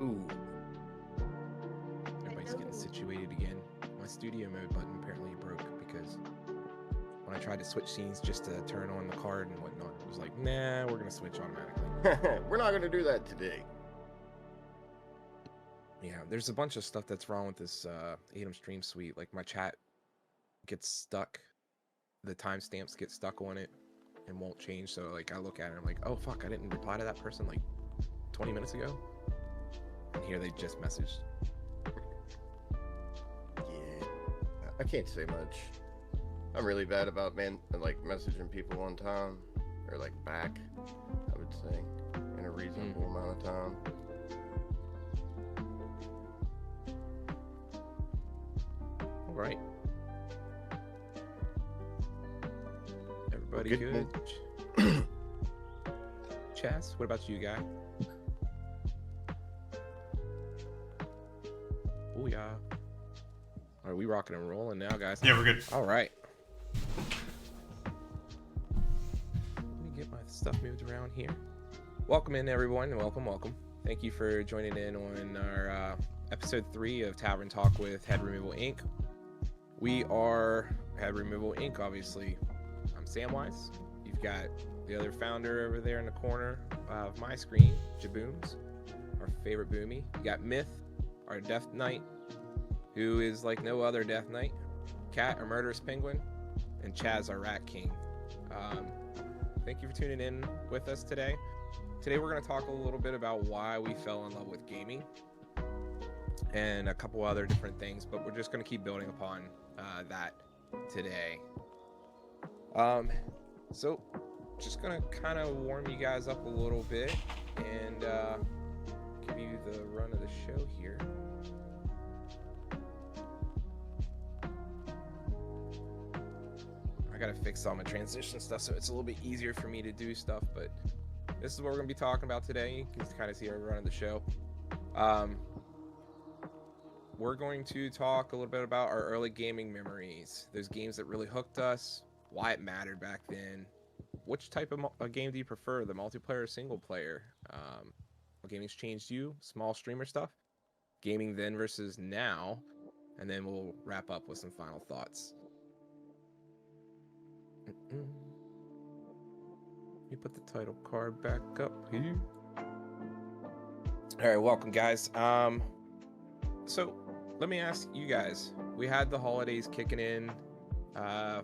Ooh. Everybody's getting situated again. My studio mode button apparently broke because when I tried to switch scenes just to turn on the card and whatnot, it was like, nah, we're going to switch automatically. We're not going to do that today. Yeah, there's a bunch of stuff that's wrong with this Atom Stream Suite. Like my chat gets stuck. The timestamps get stuck on it and won't change. So like I look at it and I'm like, oh fuck, I didn't reply to that person like 20 minutes ago. And here they just messaged. Yeah, I can't say much. I'm really bad about messaging people on time or like back, I would say, in a reasonable amount of time. All right. Everybody good? Chaz, what about you, guy? Oh yeah. Are we rocking and rolling now, guys? Yeah, we're good. All right. Let me get my stuff moved around here. Welcome in, everyone. Welcome. Thank you for joining in on our episode 3 of Tavern Talk with Head Removal Inc. We are Head Removal Inc. Obviously, I'm Samwise. You've got the other founder over there in the corner of my screen, Jabooms, our favorite Boomy. You got Myth, our Death Knight, who is like no other Death Knight, Cat, our Murderous Penguin, and Chaz, our Rat King. Thank you for tuning in with us today. Today we're going to talk a little bit about why we fell in love with gaming and a couple other different things, but we're just going to keep building upon that today. So just going to kind of warm you guys up a little bit and give you the run of the show here. I gotta fix all my transition stuff so it's a little bit easier for me to do stuff, but this is what we're gonna be talking about today. You can kind of see our run of the show. We're going to talk a little bit about our early gaming memories, those games that really hooked us, why it mattered back then, which type of game do you prefer, the multiplayer or single player, what gaming's changed you, small streamer stuff, gaming then versus now, and then we'll wrap up with some final thoughts. Let me put the title card back up here. All right, welcome guys. So let me ask you guys, we had the holidays kicking in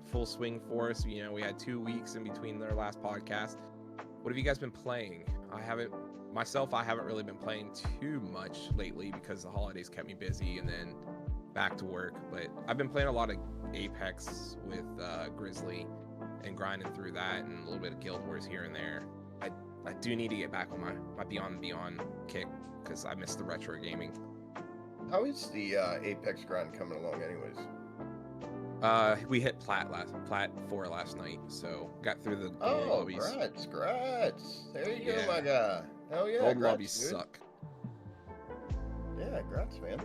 full swing for us. You know, we had 2 weeks in between their last podcast. What have you guys been playing? I haven't really been playing too much lately because the holidays kept me busy and then back to work, but I've been playing a lot of Apex with Grizzly and grinding through that and a little bit of Guild Wars here and there. I I do need to get back on my Beyond and Beyond kick because I missed the retro gaming. How is the Apex grind coming along, anyways? We hit Plat 4 last night, so got through the gold Oh, lobbies. grats. There you go, Yeah. my guy. Hell yeah, Gold grats, lobbies dude. suck. Yeah, grats, man.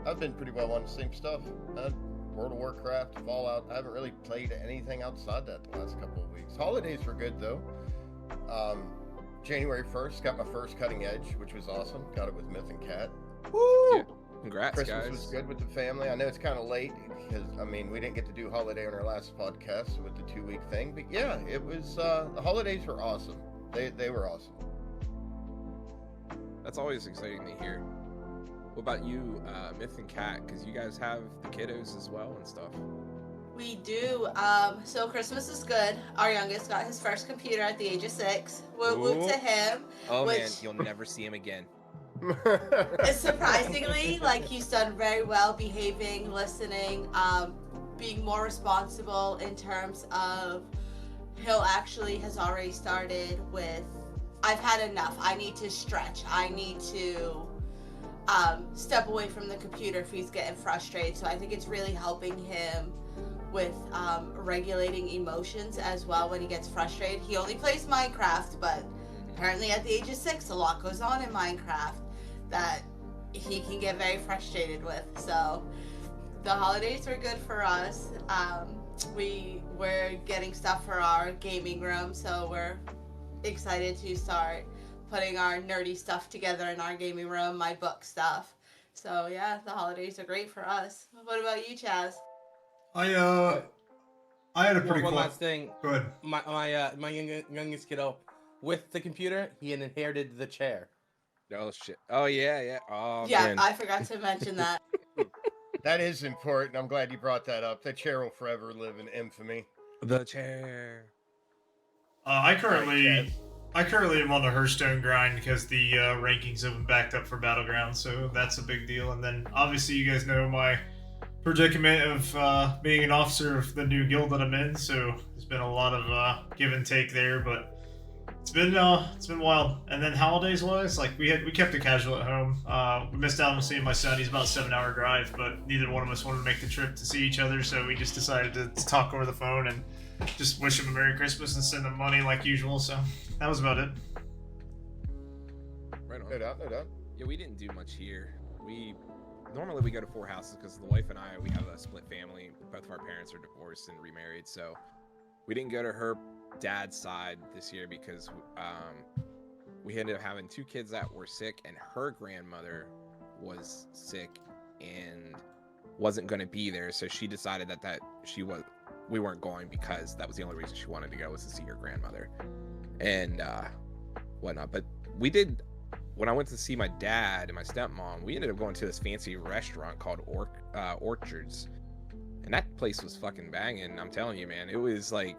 I've been pretty well on the same stuff. World of Warcraft, Fallout. I haven't really played anything outside that the last couple of weeks. Holidays were good though. January 1st, got my first Cutting Edge, which was awesome. Got it with Myth and Cat. Woo! Yeah. Congrats, Christmas guys. was good with the family. I know it's kind of late because we didn't get to do holiday on our last podcast with the 2-week thing, but yeah, it was. The holidays were awesome. They were awesome. That's always exciting to hear. What about you, Myth and Cat? Because you guys have the kiddos as well and stuff. We do. So Christmas is good. Our youngest got his first computer at the age of 6. Whoop whoop to him. Oh man, Which- you'll never see him again. Surprisingly, like, he's done very well behaving, listening, being more responsible in terms of has already started with, I've had enough. I need to stretch. I need to step away from the computer if he's getting frustrated. So I think it's really helping him with regulating emotions as well when he gets frustrated. He only plays Minecraft, but apparently at the age of 6, a lot goes on in Minecraft that he can get very frustrated with. So the holidays were good for us. We're getting stuff for our gaming room, so we're excited to start putting our nerdy stuff together in our gaming room, my book stuff. So yeah, the holidays are great for us. What about you, Chaz? I had a pretty One cool. last thing. Go ahead. My youngest kiddo, with the computer, he had inherited the chair. Oh shit. Oh yeah. Oh Yeah, man. I forgot to mention that. That is important. I'm glad you brought that up. That chair will forever live in infamy. The chair. I currently Chad. am on the Hearthstone grind because the rankings have been backed up for Battleground, so that's a big deal. And then obviously you guys know my predicament of being an officer of the new guild that I'm in, so there's been a lot of give and take there, but it's been wild. And then holidays wise, like we kept it casual at home. We missed out on seeing my son. He's about a 7-hour drive, but neither one of us wanted to make the trip to see each other, so we just decided to talk over the phone and just wish him a Merry Christmas and send him money like usual. So that was about it. Right on. No doubt. Yeah, we didn't do much here. Normally we go to 4 houses because the wife and we have a split family. Both of our parents are divorced and remarried, so we didn't go to her dad's side this year because we ended up having 2 kids that were sick, and her grandmother was sick and wasn't going to be there, so she decided that we weren't going because that was the only reason she wanted to go, was to see her grandmother and whatnot. But we did. When I went to see my dad and my stepmom, we ended up going to this fancy restaurant called Orchards, and that place was fucking banging. I'm telling you, man, it was like,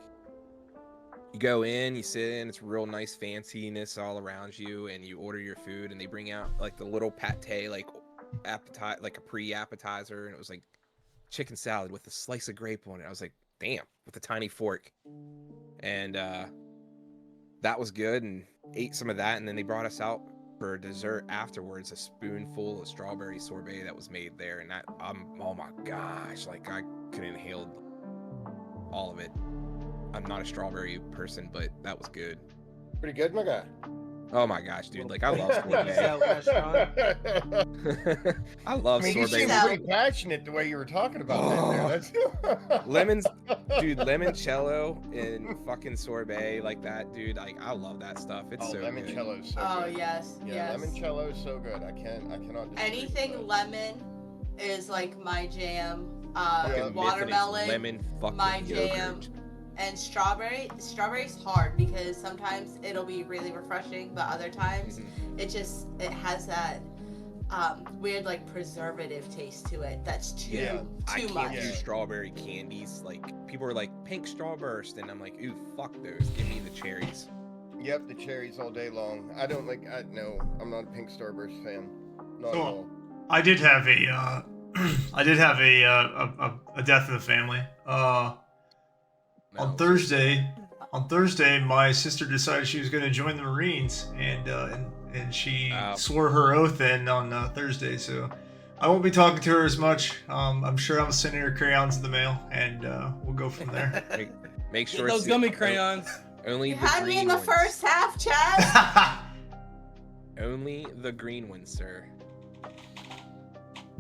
you go in, you sit in, it's real nice fanciness all around you, and you order your food, and they bring out like the little pate, like like a pre-appetizer, and it was like chicken salad with a slice of grape on it. I was like, damn, with a tiny fork, and that was good, and ate some of that, and then they brought us out for dessert afterwards, a spoonful of strawberry sorbet that was made there, and that oh my gosh, like I could inhale all of it. I'm not a strawberry person, but that was good. Pretty good, my guy. Oh my gosh, dude, like I love sorbet. That restaurant. I love I mean, you sorbet. seem pretty passionate the way you were talking about that there. That's... Lemons, dude, limoncello and fucking sorbet like that, dude. Like I love that stuff. It's so good. limoncello is so Oh good. yes, Yeah, yes. limoncello is so good. I cannot disagree with Anything that. lemon is like my jam. Fucking Myth and its Watermelon, lemon fucking my yogurt. jam. And strawberry's hard because sometimes it'll be really refreshing, but other times it has that weird like preservative taste to it. That's too I can't much. do strawberry candies. Like people are like pink strawburst, and I'm like, ooh, fuck those. Give me the cherries. Yep, the cherries all day long. No, I'm not a pink starburst fan. Not So- at all. I did have a a death in the family. On No. Thursday, on Thursday, my sister decided she was going to join the Marines, and she swore her oath in on Thursday. So I won't be talking to her as much. I'm sure I'm sending her crayons in the mail, and we'll go from there. Make sure those it's gummy crayons. Only You the had me green in the ones. first half, Chad. Only the green ones, sir.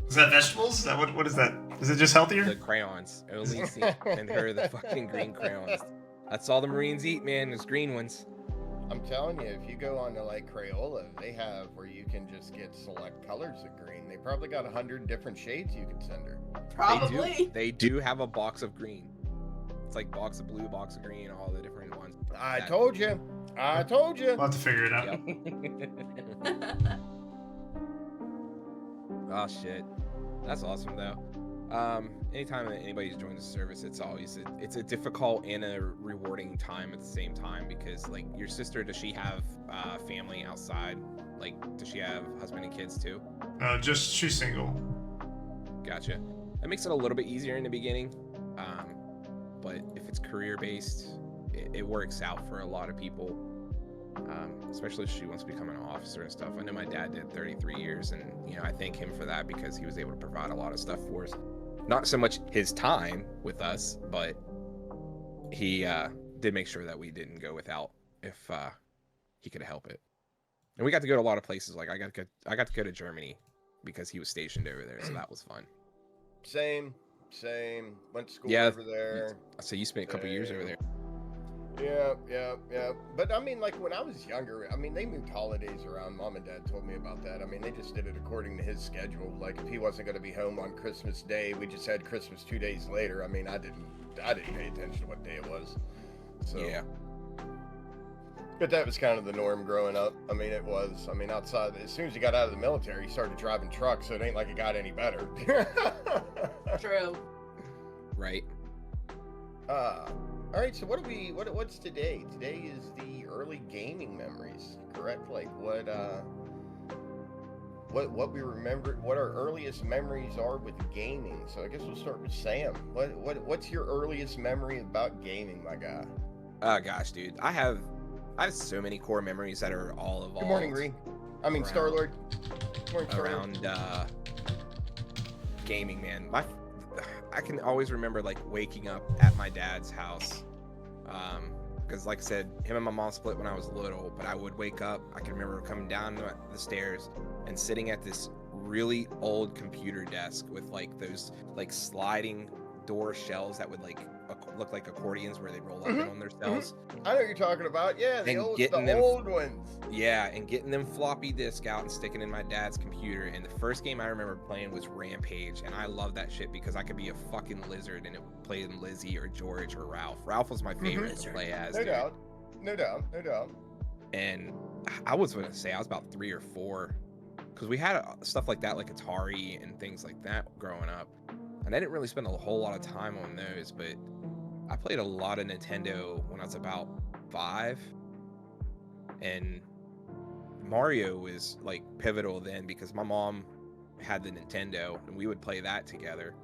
Is that vegetables? Is that what is that? Is it just healthier? The crayons. Only send her the fucking green crayons. That's all the Marines eat, man. Is green ones. I'm telling you, if you go on to like Crayola, they have where you can just get select colors of green. They probably got 100 different shades you can send her. Probably. They do have a box of green. It's like box of blue, box of green, all the different ones. I told you. I told you. We'll have to figure it out. Yep. Oh shit, that's awesome though. Anytime that anybody's joined the service, it's always it's a difficult and a rewarding time at the same time, because like your sister, does she have family outside? Like, does she have husband and kids too? Just she's single. Gotcha. That makes it a little bit easier in the beginning, but if it's career based, it works out for a lot of people. Especially if she wants to become an officer and stuff. I know my dad did 33 years, and you know, I thank him for that because he was able to provide a lot of stuff for us. Not so much his time with us, but he did make sure that we didn't go without if he could help it. And we got to go to a lot of places. Like I got to go to Germany because he was stationed over there, so that was fun. Same. Went to school Yeah, over there. So you spent a couple years over there. Yeah. But I mean, like when I was younger, I mean, they moved holidays around. Mom and Dad told me about that. I mean, they just did it according to his schedule. Like if he wasn't going to be home on Christmas Day, we just had Christmas 2 days later. I mean, I didn't pay attention to what day it was. So Yeah. But that was kind of the norm growing up. I mean, it was. I mean, outside, as soon as you got out of the military, you started driving trucks, so it ain't like it got any better. True. Right. All right, so what's today? Today is the early gaming memories, correct? Like what we remember, what our earliest memories are with gaming. So I guess we'll start with Sam. What's your earliest memory about gaming, my guy? Oh gosh, dude, I have so many core memories that are all evolved. Good morning, Green. I mean, around- Star-Lord. Good morning, Star-Lord. Around gaming, man. I can always remember like waking up at my dad's house, because like I said, him and my mom split when I was little, but I would wake up. I can remember coming down the stairs and sitting at this really old computer desk with like those like sliding door shells that would like look like accordions where they roll up in on themselves. I know what you're talking about. Yeah, the And old ones. Yeah, and getting them floppy disk out and sticking in my dad's computer. And the first game I remember playing was Rampage, and I love that shit because I could be a fucking lizard and it would play in Lizzie or George or Ralph. Ralph was my favorite to play as. No dude. doubt. No doubt. And I was gonna say I was about 3 or 4, because we had stuff like that, like Atari and things like that growing up. And I didn't really spend a whole lot of time on those, but I played a lot of Nintendo when I was about 5, and Mario was like pivotal then because my mom had the Nintendo and we would play that together,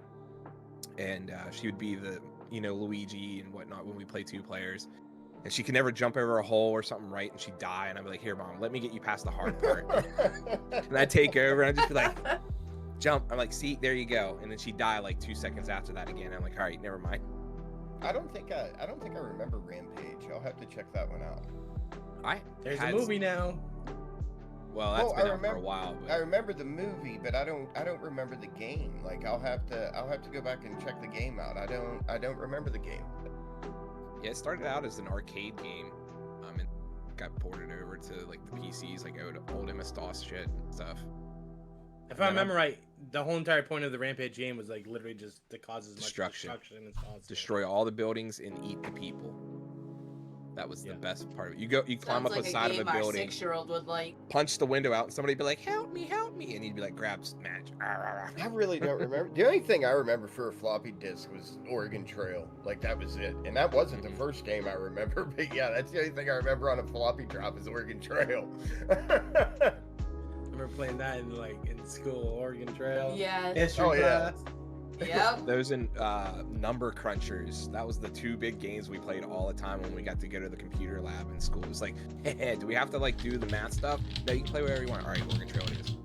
and she would be the Luigi and whatnot when we play 2 players, and she could never jump over a hole or something right, and she'd die, and I'd be like, here mom, let me get you past the hard part. And I'd take over and I'd just be like, jump. I'm like, see, there you go. And then she'd die like 2 seconds after that again. I'm like, all right, never mind. I don't think I remember Rampage. I'll have to check that one out. There's a movie now. Well, that's been I out for a while. I But remember the movie, but I don't remember the game. Like I'll have to go back and check the game out. I don't remember the game. yeah, it started out as an arcade game, and got ported over to like the PCs, like old MS-DOS shit and stuff. If I remember right, the whole entire point of the Rampage game was like literally just to cause as much Destruction as possible. Destroy all the buildings and eat the people. That was the best part of it. You climb up Sounds like the side of a game our building, 6-year-old would like. punch the window out, and somebody'd be like, help me, and you'd be like, grab smash. I really don't remember. The only thing I remember for a floppy disk was Oregon Trail. Like that was it, and that wasn't the first game I remember. But yeah, that's the only thing I remember on a floppy drop is Oregon Trail. I remember playing that in school, Oregon Trail. Yeah. History Oh, yeah. class. Yep. Those and number crunchers. That was the two big games we played all the time when we got to go to the computer lab in school. It was like, hey, do we have to like do the math stuff? No, you can play whatever you want. All right, Oregon Trail it is.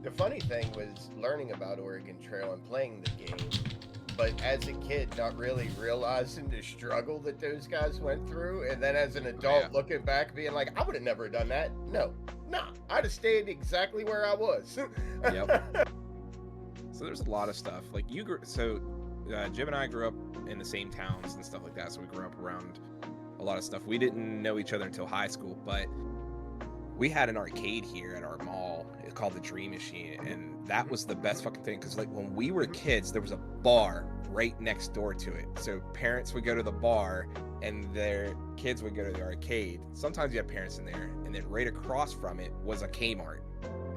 The funny thing was learning about Oregon Trail and playing the game, but as a kid, not really realizing the struggle that those guys went through, and then as an adult looking back, being like, I would have never done that. No, I'd have stayed exactly where I was. Yep. So there's a lot of stuff. Like Jim and I grew up in the same towns and stuff like that, so we grew up around a lot of stuff. We didn't know each other until high school, but we had an arcade here at our mall. It's called the Dream Machine, and that was the best fucking thing, because like when we were kids, there was a bar right next door to it. So parents would go to the bar and their kids would go to the arcade. Sometimes you have parents in there, and then right across from it was a Kmart.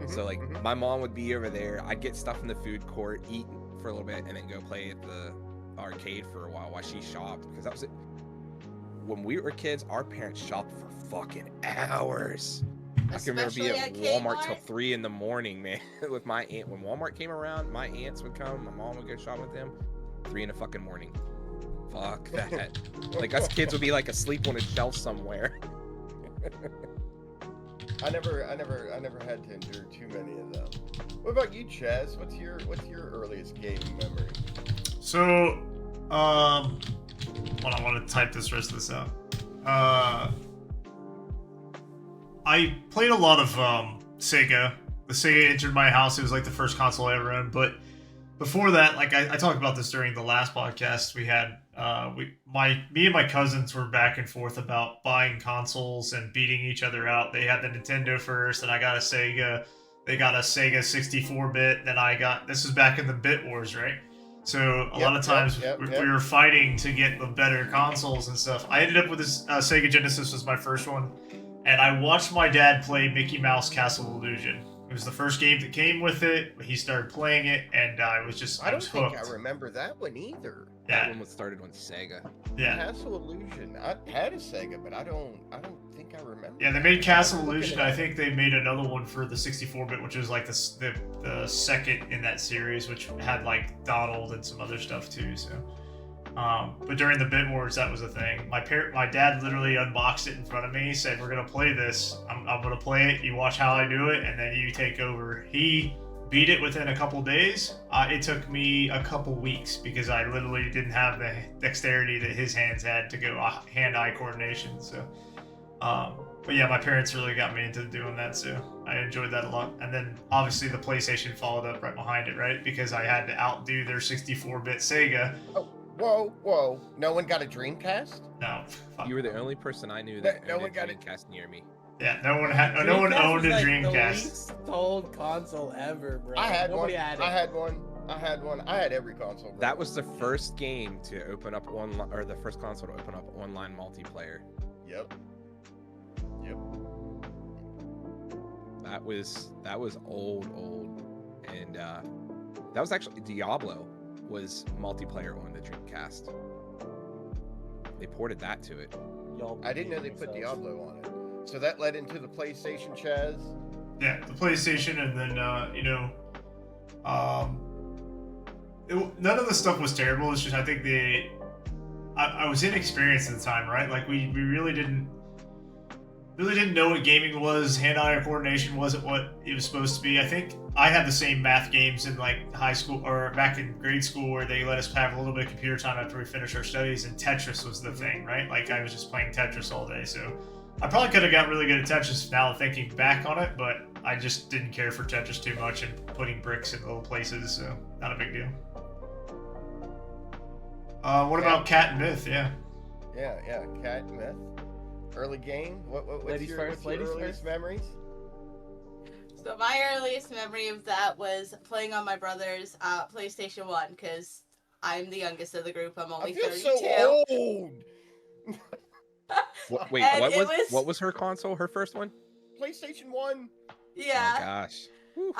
So like my mom would be over there, I'd get stuff in the food court, eat for a little bit, and then go play at the arcade for a while she shopped, because that was it. When we were kids, our parents shopped for fucking hours. I can remember being at Walmart till 3 in the morning, man, with my aunt. When Walmart came around, my aunts would come, my mom would go shop with them, 3 in the fucking morning. Fuck that. Like us kids would be like asleep on a shelf somewhere. I never had to endure too many of them. What about you, Chaz? What's your earliest gaming memory? So, hold on, I want to type this rest of this out. I played a lot of Sega. The Sega entered my house. It was like the first console I ever owned. But before that, like I talked about this during the last podcast we had. Me and my cousins were back and forth about buying consoles and beating each other out. They had the Nintendo first, and I got a Sega. They got a Sega 64-bit. Then this was back in the Bit Wars, right? So a lot of times we were fighting to get the better consoles and stuff. I ended up with this Sega Genesis was my first one, and I watched my dad play Mickey Mouse Castle Illusion. It was the first game that came with it. He started playing it, and I was hooked. I don't think I remember that one either. That one was started on Sega. Yeah. Castle Illusion. I had a Sega, but I don't think I remember. Yeah, they made Castle Illusion. I think they made another one for the 64-bit, which was like the second in that series, which had like Donald and some other stuff too. So, but during the Bit Wars, that was a thing. My dad literally unboxed it in front of me. Said, "We're gonna play this. I'm gonna play it. You watch how I do it, and then you take over." He beat it within a couple days. It took me a couple weeks because I literally didn't have the dexterity that his hands had to go hand-eye coordination. So, but yeah, my parents really got me into doing that, so I enjoyed that a lot. And then obviously the PlayStation followed up right behind it, right? Because I had to outdo their 64-bit Sega. Oh, whoa! No one got a Dreamcast? No, you were the only person I knew that no one got a Dreamcast near me. Yeah, no one owned a Dreamcast. The least sold console ever, bro. I had Nobody one. had it. I had one. I had every console. Bro. That was the first game to open up online, or the first console to open up online multiplayer. Yep. That was old, and that was actually Diablo was multiplayer on the Dreamcast. They ported that to it. I didn't know they put Diablo on it. So that led into the PlayStation, Chaz? Yeah, the PlayStation, and then, none of the stuff was terrible. It's just, I think I was inexperienced at the time, right? Like, we really didn't know what gaming was. Hand-eye coordination wasn't what it was supposed to be. I think I had the same math games in, like, high school, or back in grade school, where they let us have a little bit of computer time after we finished our studies, and Tetris was the thing, right? Like, I was just playing Tetris all day, so I probably could have got really good at Tetris now thinking back on it, but I just didn't care for Tetris too much and putting bricks in little places, so not a big deal. What about Cat and Myth? Yeah, Cat and Myth. Early game? What's your earliest memories? So my earliest memory of that was playing on my brother's PlayStation 1, because I'm the youngest of the group. I'm only 32. So old! Wait, what was her console? Her first one? PlayStation 1. Yeah. Oh gosh. Whew.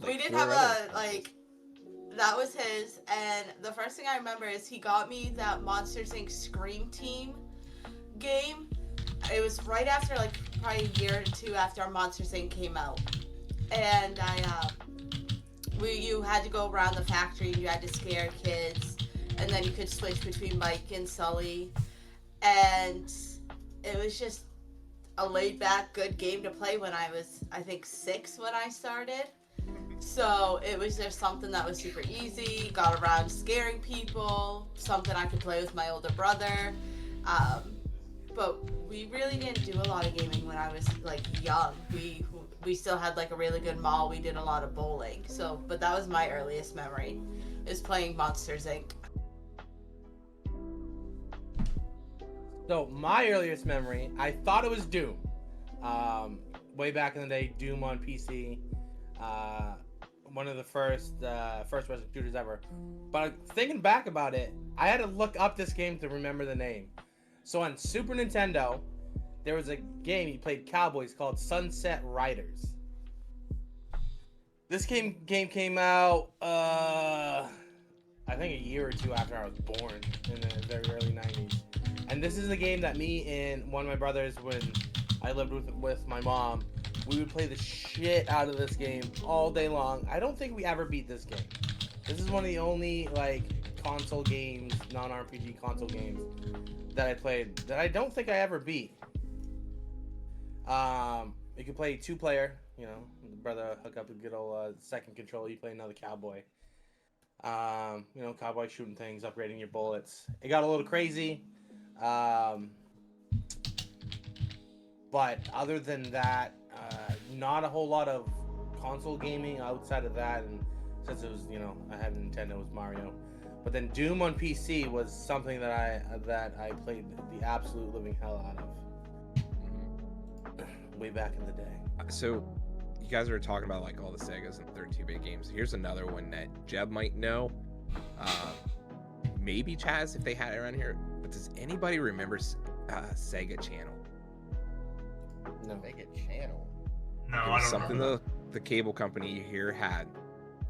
We did have that was his, and the first thing I remember is he got me that Monsters Inc. Scream Team game. It was right after, like, probably a year or two after Monsters Inc. came out, and You had to go around the factory and you had to scare kids, and then you could switch between Mike and Sully, and it was just a laid back good game to play when I was, I think, 6 when I started. So it was just something that was super easy, got around scaring people, something I could play with my older brother. But we really didn't do a lot of gaming when I was like young. We still had like a really good mall. We did a lot of bowling. So, but that was my earliest memory, is playing Monsters Inc. So my earliest memory, I thought it was Doom. Way back in the day, Doom on PC. One of the first-person shooters ever. But thinking back about it, I had to look up this game to remember the name. So on Super Nintendo, there was a game you played cowboys called Sunset Riders. This game came out, I think a year or two after I was born, in the very early 90s. And this is a game that me and one of my brothers, when I lived with my mom, we would play the shit out of this game all day long. I don't think we ever beat this game. This is one of the only like console games, non-RPG console games that I played that I don't think I ever beat. You can play 2-player, you know, the brother hook up a good old second controller, you play another cowboy. You know, cowboy shooting things, upgrading your bullets. It got a little crazy. But other than that, not a whole lot of console gaming outside of that, and since it was, you know, I had a Nintendo, it was Mario. But then Doom on PC was something that I played the absolute living hell out of way back in the day. So you guys are talking about like all the Segas and 32-bit games. Here's another one that Jeb might know. Maybe Chaz if they had it around here. But does anybody remember Sega Channel? No. Sega Channel. No, It I was don't something remember. the cable company here had,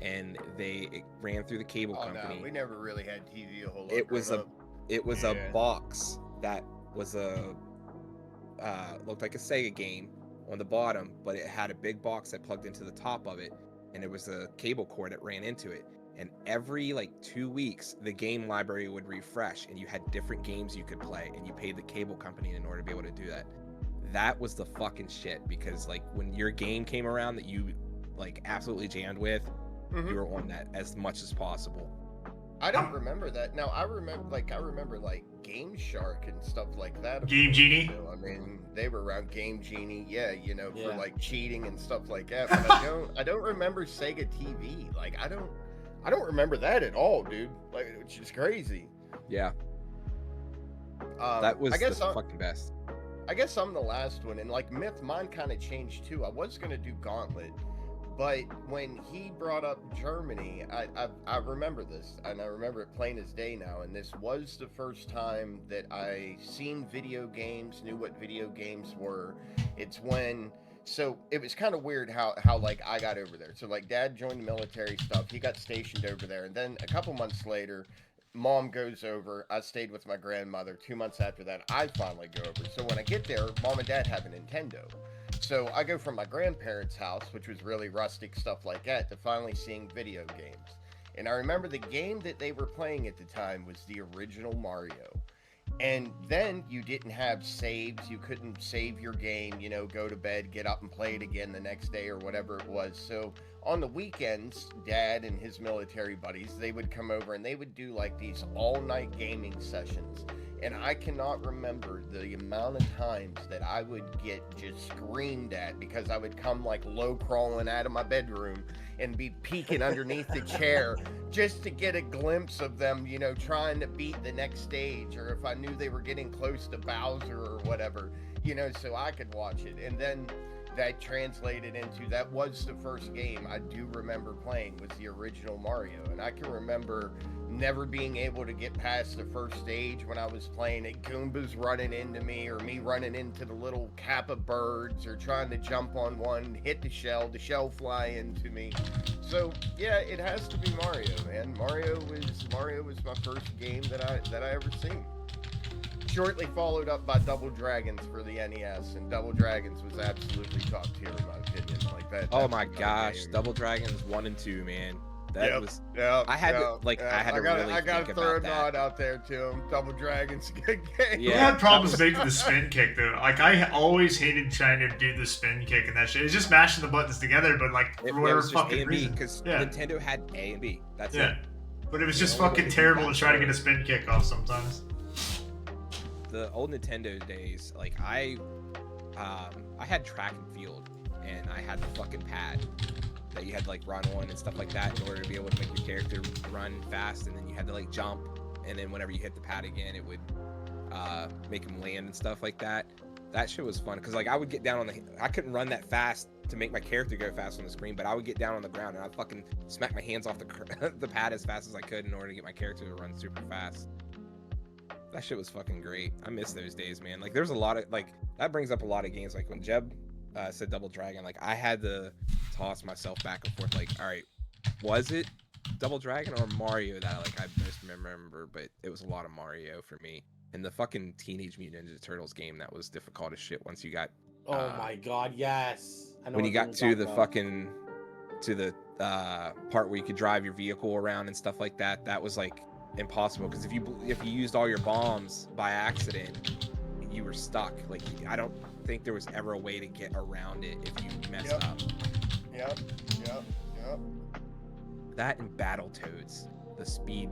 and it ran through the cable Oh company. no, we never really had TV a whole lot. It was growing a up. it was Yeah. a box that was looked like a Sega game on the bottom, but it had a big box that plugged into the top of it, and it was a cable cord that ran into it. And every like 2 weeks, the game library would refresh, and you had different games you could play, and you paid the cable company in order to be able to do that. That was the fucking shit, because like when your game came around that you like absolutely jammed with, Mhm. you were on that as much as possible. I don't remember that. Now I remember like Game Shark and stuff like that. Game Genie? You know, I mean, they were around Game Genie, yeah, you know, for Yeah. like cheating and stuff like that. But I don't remember Sega TV. Like I don't remember that at all, dude. Like, which is crazy. Yeah, that was I guess the fucking best. I guess I'm the last one, and like Myth, mine kind of changed too. I was gonna do Gauntlet, but when he brought up Germany, I remember this, and I remember it plain as day now. And this was the first time that I seen video games, knew what video games were. It's when, so it was kind of weird how like I got over there. So like Dad joined the military stuff, he got stationed over there, and then a couple months later, Mom goes over. I stayed with my grandmother. 2 months after that, I finally go over. So when I get there, Mom and Dad have a Nintendo. So I go from my grandparents' house, which was really rustic stuff like that, to finally seeing video games. And I remember the game that they were playing at the time was the original Mario. And then you didn't have saves. You couldn't save your game, you know, go to bed, get up and play it again the next day or whatever it was. So on the weekends, Dad and his military buddies, they would come over and they would do like these all-night gaming sessions. And I cannot remember the amount of times that I would get just screamed at because I would come like low crawling out of my bedroom and be peeking underneath the chair just to get a glimpse of them, you know, trying to beat the next stage, or if I knew they were getting close to Bowser or whatever, you know, so I could watch it. And then that translated into, that was the first game I do remember playing, was the original Mario. And I can remember never being able to get past the first stage when I was playing it, Goombas running into me, or me running into the little Kappa birds, or trying to jump on one, hit the shell fly into me. So yeah, it has to be Mario, man. Mario was my first game that I ever seen. Shortly followed up by Double Dragons for the NES, and Double Dragons was absolutely top tier in my opinion. Like, Oh my that's a gosh, game. Double Dragons 1 and 2, man. That Yep, was yep, I had to yep, like yep. I had to really I gotta think throw a about nod that. out there to him. Double Dragons, good game. Yeah, We had problems that was- making the spin kick though. Like I always hated trying to do the spin kick and that shit. It's just mashing the buttons together, but like It for whatever was just A fucking and B reason. because Yeah. Nintendo had A and B. That's Yeah. it. But it was The just only way fucking to do terrible that to try to for- get a spin kick off sometimes. The old Nintendo days, like I had track and field, and I had the fucking pad that you had to like run on and stuff like that in order to be able to make your character run fast, and then you had to like jump, and then whenever you hit the pad again, it would make him land and stuff like that. That shit was fun because like I would get down on I couldn't run that fast to make my character go fast on the screen, but I would get down on the ground and I'd fucking smack my hands off the pad as fast as I could in order to get my character to run super fast. That shit was fucking great. I miss those days, man. Like there's a lot of like that brings up a lot of games. Like when Jeb said Double Dragon, like I had to toss myself back and forth. Like, all right, was it Double Dragon or Mario that I most remember? But it was a lot of Mario for me. And the fucking Teenage Mutant Ninja Turtles game that was difficult as shit once you got Oh my god, yes. I know when what you got you're to the talking about. fucking to the part where you could drive your vehicle around and stuff like that. That was like impossible because if you used all your bombs by accident, you were stuck. Like I don't think there was ever a way to get around it if you messed Yep. up. Yep, yep, yep. That and Battletoads, the speed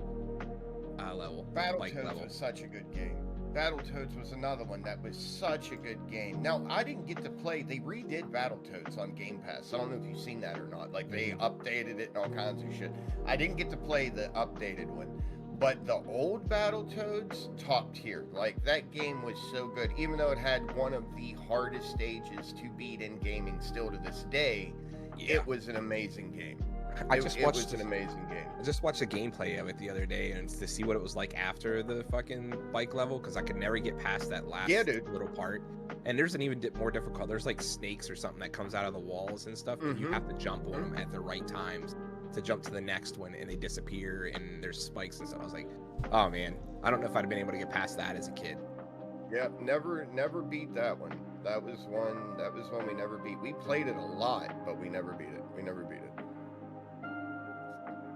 level, bike Battletoads level. was such a good game. Battletoads was another one that was such a good game. Now, I didn't get to play, they redid Battletoads on Game Pass. I don't know if you've seen that or not. Like, they updated it and all kinds of shit. I didn't get to play the updated one. But the old Battletoads, top tier. Like, that game was so good. Even though it had one of the hardest stages to beat in gaming still to this day, Yeah, it was an amazing game. I It just was watched an amazing game. I just watched the gameplay of it the other day and to see what it was like after the fucking bike level because I could never get past that last Yeah, dude. little part. And there's an even more difficult. There's like snakes or something that comes out of the walls and stuff, and you Mhm. have to jump on them at the right times to jump to the next one, and they disappear and there's spikes and stuff. I was like, oh man, I don't know if I'd have been able to get past that as a kid. Yep, never beat that one. That was one we never beat. We played it a lot, but we never beat it.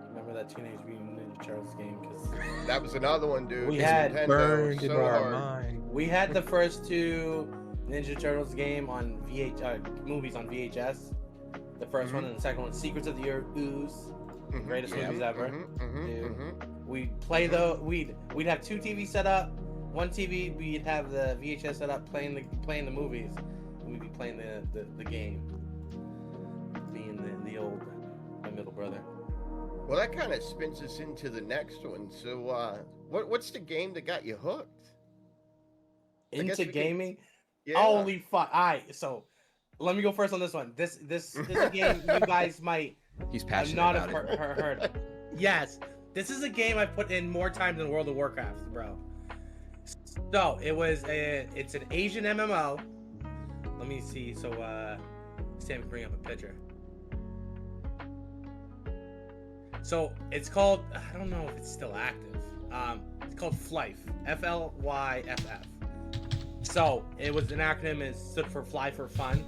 Remember that Teenage Mutant Ninja Turtles game? Because That was another one, dude. We It's had Nintendo, Burned in so our hard. mind. we had the first two Ninja Turtles game on movies on VHS. The 1st one and the second one, Secrets of the Ooze. Mhm, Greatest mhm, movies ever. mhm, Dude. mhm. We'd play we'd have two TVs set up. One TV we'd have the VHS set up playing the movies. And we'd be playing the game. Being the old my middle brother. Well, that kind of spins us into the next one. So, what's the game that got you hooked? I guess Into we can- gaming? Yeah. Holy fuck. Alright, so let me go first on this one. This is a game you guys might He's have passionate not about have it. heard of. Yes, this is a game I put in more time than World of Warcraft, bro. So it's an Asian MMO. Let me see. So Sam can bring up a picture. So it's called, I don't know if it's still active. It's called Flyff. Flyff. So it was an acronym. It stood for Fly for Fun.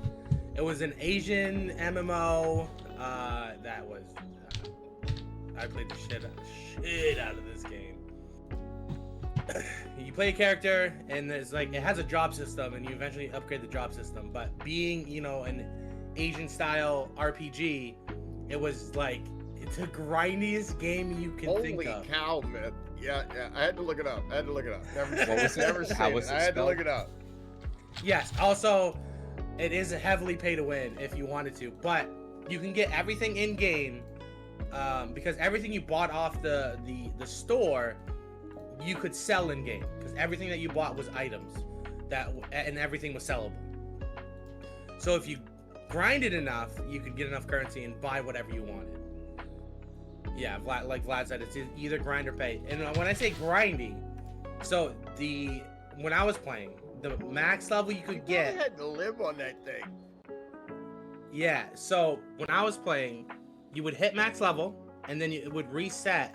It was an Asian MMO. That was. I played the shit out of this game. You play a character, and there's like it has a job system, and you eventually upgrade the job system. But being, an Asian style RPG, it was like it's the grindiest game you can think Holy of. cow, man. Yeah, I had to look it up. Never What was it? never How seen was it. it I had to spelled? look it up. Yes. Also, it is a heavily pay to win if you wanted to, but you can get everything in game because everything you bought off the store, you could sell in game because everything that you bought was items and everything was sellable. So if you grinded enough, you could get enough currency and buy whatever you wanted. Yeah, like Vlad said, it's either grind or pay. And when I say grinding, so when I was playing, the max level you could You get. had to live on that thing. Yeah, so when I was playing, you would hit max level, and then it would reset,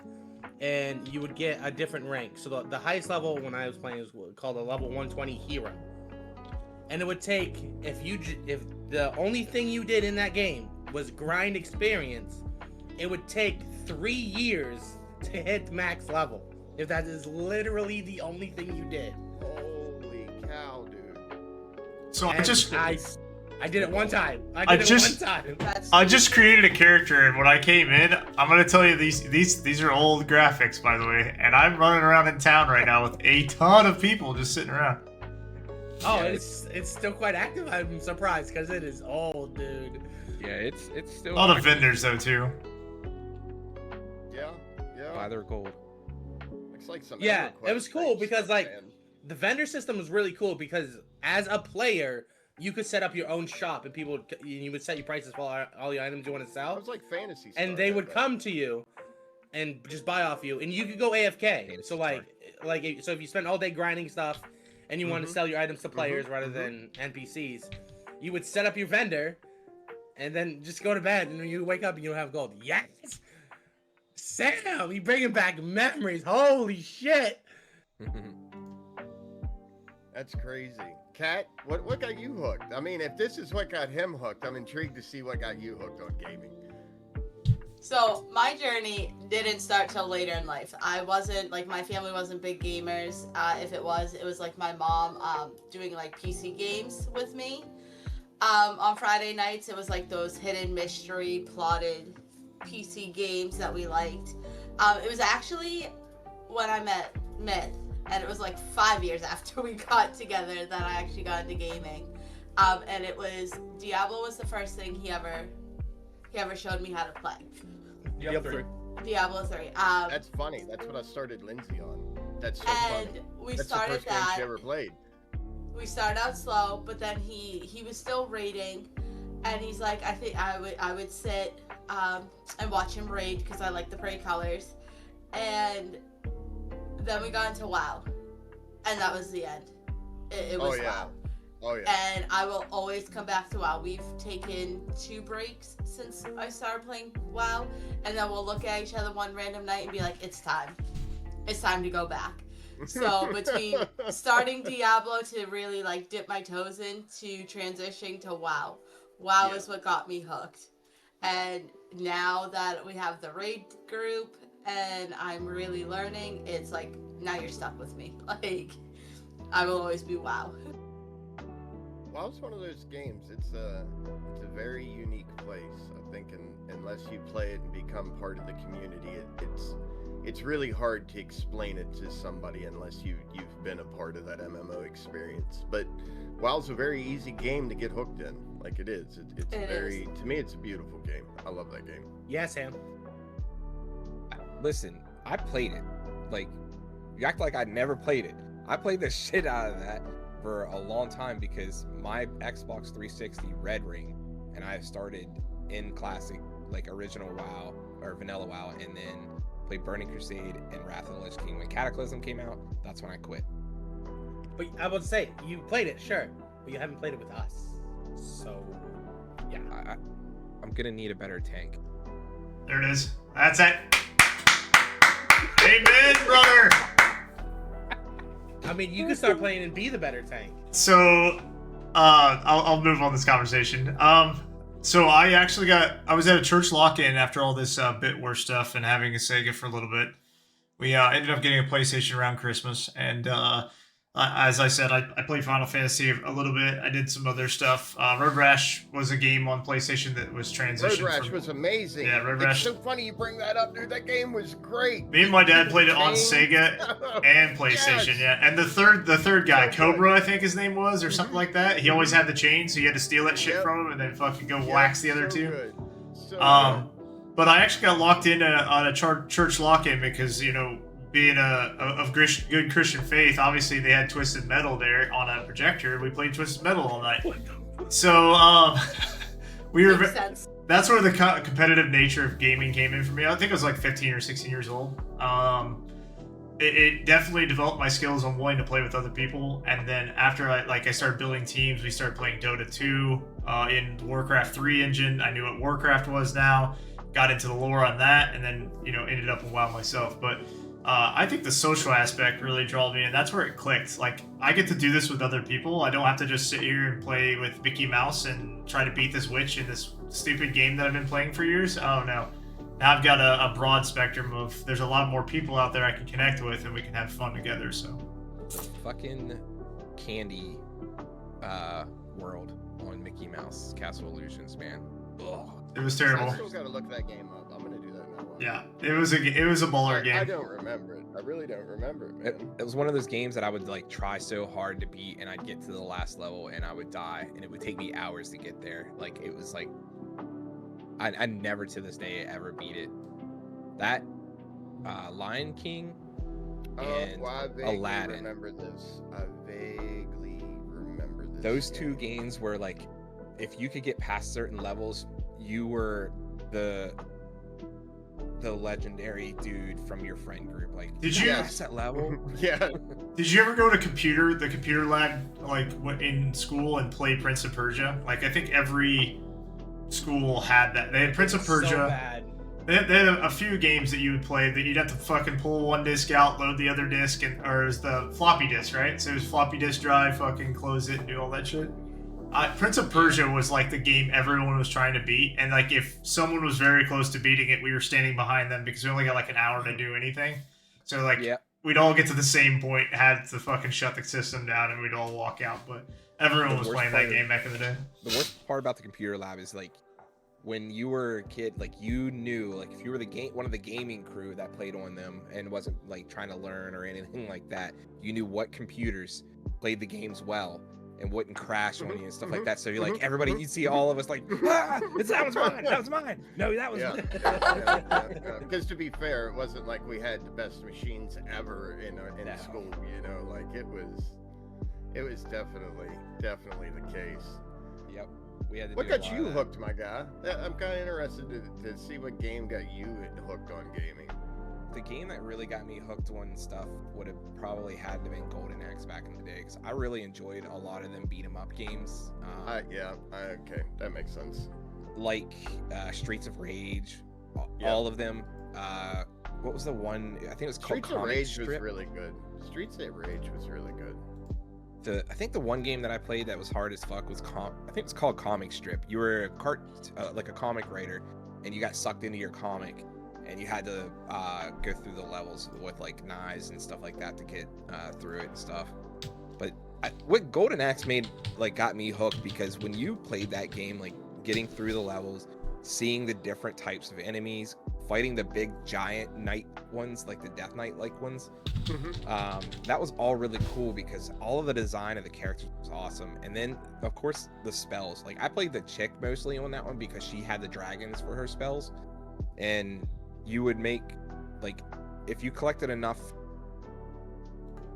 and you would get a different rank. So the highest level when I was playing was called a level 120 hero. And it would take, if the only thing you did in that game was grind experience, it would take 3 years to hit max level. If that is literally the only thing you did. Holy cow, dude. So And I did it one time. I just created a character, and when I came in, I'm gonna tell you these are old graphics, by the way, and I'm running around in town right now with a ton of people just sitting around. Oh, yeah, it's still quite active. I'm surprised because it is old, dude. Yeah, it's still. A lot of vendors though too. Yeah. Buy their gold. Looks like some. Yeah, EverQuest it was cool type because stuff, like man. the vendor system was really cool because as a player, you could set up your own shop and you would set your prices for all the items you want to It sell, was like Fantasy. and Star they had would that. come to you and just buy off you, and you could go AFK. So so if you spend all day grinding stuff and you want to sell your items to players rather than NPCs, you would set up your vendor and then just go to bed, and when you wake up and you don't have gold. Yes, Sam, you bringing back memories. Holy shit. That's crazy. Kat, what got you hooked? I mean, if this is what got him hooked, I'm intrigued to see what got you hooked on gaming. So my journey didn't start till later in life. I wasn't like, my family wasn't big gamers. If it was like my mom doing like PC games with me. On Friday nights, it was like those hidden mystery plotted PC games that we liked. It was actually when I met Myth, and it was like 5 years after we got together that I actually got into gaming. And it was Diablo was the first thing he ever showed me how to play. Diablo 3. That's funny. That's what I started Lindsay on. That's so and funny. we That's started the first game that. she ever played. We started out slow, but then he was still raiding, and he's like, I think I would sit and watch him raid because I like the parade colors, and then we got into WoW, and that was the end. It was WoW. Oh yeah. And I will always come back to WoW. We've taken 2 breaks since I started playing WoW, and then we'll look at each other one random night and be like, it's time to go back. So between starting Diablo to really like dip my toes in to transitioning to WoW is what got me hooked. And now that we have the raid group and I'm really learning, it's like, now you're stuck with me. Like, I will always be WoW. WoW's one of those games. It's a very unique place. I think, unless you play it and become part of the community, it's really hard to explain it to somebody unless you've been a part of that MMO experience. But WoW's a very easy game to get hooked in. Like it is. To me, it's a beautiful game. I love that game. Yeah, Sam. Listen, I played it. Like, you act like I never played it. I played the shit out of that for a long time because my Xbox 360 Red Ring, and I started in classic, like original WoW or vanilla WoW, and then played Burning Crusade and Wrath of the Lich King. When Cataclysm came out, that's when I quit. But I would say you played it, sure, but you haven't played it with us. So, yeah. I'm gonna need a better tank. There it is. That's it. Amen, brother. I mean, you could start playing and be the better tank. So, I'll move on this conversation. So I was at a church lock-in after all this Bit War stuff and having a Sega for a little bit. We ended up getting a PlayStation around Christmas, and as I said, I played Final Fantasy a little bit. I did some other stuff. Road Rash was a game on PlayStation that was transitioned. Road Rash was amazing. Yeah, Road Rash. It's so funny you bring that up, dude. That game was great. Me and my dad played it on Sega and PlayStation. Yes. Yeah, and the third guy, Cobra, I think his name was, or something like that. He always had the chain, so you had to steal that shit from him and then fucking go wax the other so two. Good. So good. But I actually got locked in on a church lock-in because, you know, being of good Christian faith, obviously they had Twisted Metal there on a projector. We played Twisted Metal all night. So we were. Makes sense. That's where the competitive nature of gaming came in for me. I think I was like 15 or 16 years old. It definitely developed my skills on wanting to play with other people. And then after I started building teams, we started playing Dota 2 in the Warcraft 3 engine. I knew what Warcraft was now. Got into the lore on that, and then ended up in WoW myself. But I think the social aspect really drew me in. That's where it clicked. Like, I get to do this with other people. I don't have to just sit here and play with Mickey Mouse and try to beat this witch in this stupid game that I've been playing for years. Oh no. Now I've got a broad spectrum of, there's a lot more people out there I can connect with and we can have fun together, so. The fucking candy world on Mickey Mouse Castle Illusions, man. Ugh. It was terrible. I still gotta look that game up. I'm gonna do that now. Yeah, it was a baller game. I don't remember it. I really don't remember it, man. It was one of those games that I would like try so hard to beat, and I'd get to the last level and I would die, and it would take me hours to get there. Like, it was like I never to this day ever beat it. That Lion King and I vaguely Aladdin. remember this. I vaguely remember this. Those two games were like, if you could get past certain levels, you were the legendary dude from your friend group. Like, Did you- pass that level? Yeah. Did you ever go to the computer lab, like in school, and play Prince of Persia? Like, I think every school had that. They had Prince of Persia. So bad. They had a few games that you would play that you'd have to fucking pull one disc out, load the other disc, or it was the floppy disk, right? So it was floppy disk drive, fucking close it and do all that shit. Prince of Persia was like the game everyone was trying to beat, and like if someone was very close to beating it, we were standing behind them because we only got like an hour to do anything. So like we'd all get to the same point, had to fucking shut the system down, and we'd all walk out. But everyone was playing that game back in the day. The worst part about the computer lab is like, when you were a kid, like, you knew, like, if you were one of the gaming crew that played on them and wasn't like trying to learn or anything like that, you knew what computers played the games well and wouldn't crash on you and stuff like that. So you're like, everybody, you see all of us like, that was mine, that was mine. No, that was mine. Because to be fair, it wasn't like we had the best machines ever in school, you know, like it was definitely the case. Yep. We had to What do a got lot you of that. hooked, my guy? I'm kind of interested to see what game got you hooked on gaming. The game that really got me hooked on stuff would have probably had to have been Golden Axe back in the day, because I really enjoyed a lot of them beat 'em up games. Okay, that makes sense. Like Streets of Rage, Yep. all of them. What was the one? I think it was called Streets of Comic Rage Strip. was really good. Streets of Rage was really good. I think the one game that I played that was hard as fuck was I think it was called Comic Strip. You were like a comic writer, and you got sucked into your comic, and you had to go through the levels with like knives and stuff like that to get through it and stuff. But what Golden Axe got me hooked, because when you played that game, like getting through the levels, seeing the different types of enemies, fighting the big giant knight ones, like the Death Knight like ones, that was all really cool, because all of the design of the characters was awesome. And then of course the spells, like I played the chick mostly on that one because she had the dragons for her spells, and you would make, like, if you collected enough,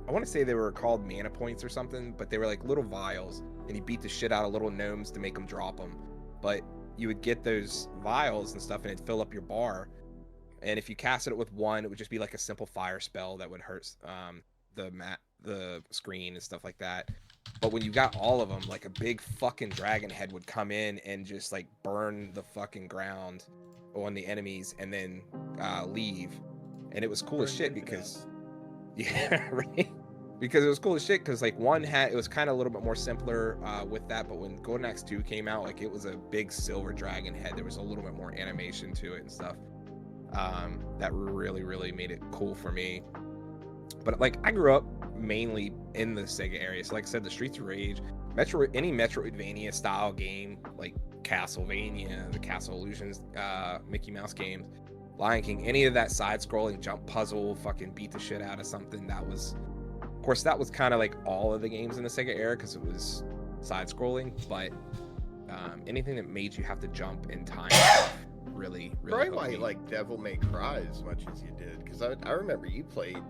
I want to say they were called mana points or something, but they were like little vials, and you beat the shit out of little gnomes to make them drop them. But you would get those vials and stuff, and it'd fill up your bar. And if you casted it with one, it would just be like a simple fire spell that would hurt the screen and stuff like that. But when you got all of them, like a big fucking dragon head would come in and just like burn the fucking ground on the enemies and then leave. And it was cool as shit because, yeah, right? Because it was cool as shit because like it was kind of a little bit more simpler with that, but when Golden Axe 2 came out, like it was a big silver dragon head. There was a little bit more animation to it and stuff. That really made it cool for me. But like I grew up mainly in the Sega area, so like I said, the Streets of Rage, any Metroidvania style game, like Castlevania, the Castle Illusions, Mickey Mouse games, Lion King, any of that side-scrolling jump puzzle, fucking beat the shit out of something, that was, of course, that was kind of like all of the games in the Sega era because it was side-scrolling, but anything that made you have to jump in time really Probably hooked why me. you like Devil May Cry as much as you did, because I remember you played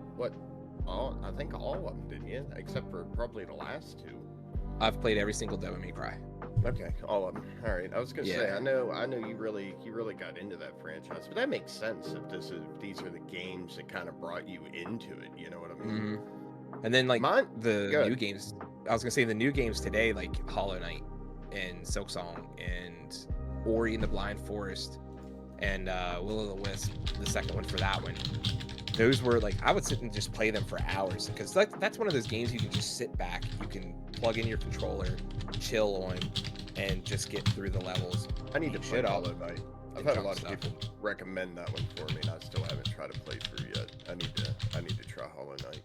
I think all of them, didn't you? Except for probably the last two. I've played every single Devil May Cry. Okay, all of them. All right, I was gonna say I know you really got into that franchise, but that makes sense if these are the games that kind of brought you into it. You know what I mean? And then like the Good. new games, I was gonna say the new games today, like Hollow Knight and Silksong and Ori and the Blind Forest and Will o' the Wisp, the second one for that one. those were like, I would sit and just play them for hours, because that's one of those games you can just sit back, you can plug in your controller, chill on, and just get through the levels. I need to play Shit off Hollow Knight. I've and had a jump lot of stuff. people recommend that one for me, and I still haven't tried to play through yet. I need to try Hollow Knight.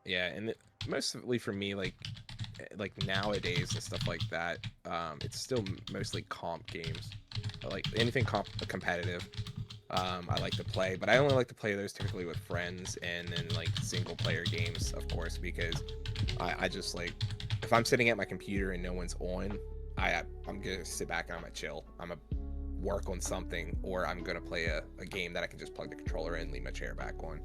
Yeah, and mostly for me, like nowadays and stuff like that, it's still mostly comp games. Like anything competitive, I like to play, but I only like to play those typically with friends, and then like single player games, of course, because I just like, if I'm sitting at my computer and no one's on, I'm gonna sit back and I'm gonna chill. I'm gonna work on something, or I'm gonna play a game that I can just plug the controller in and leave my chair back on.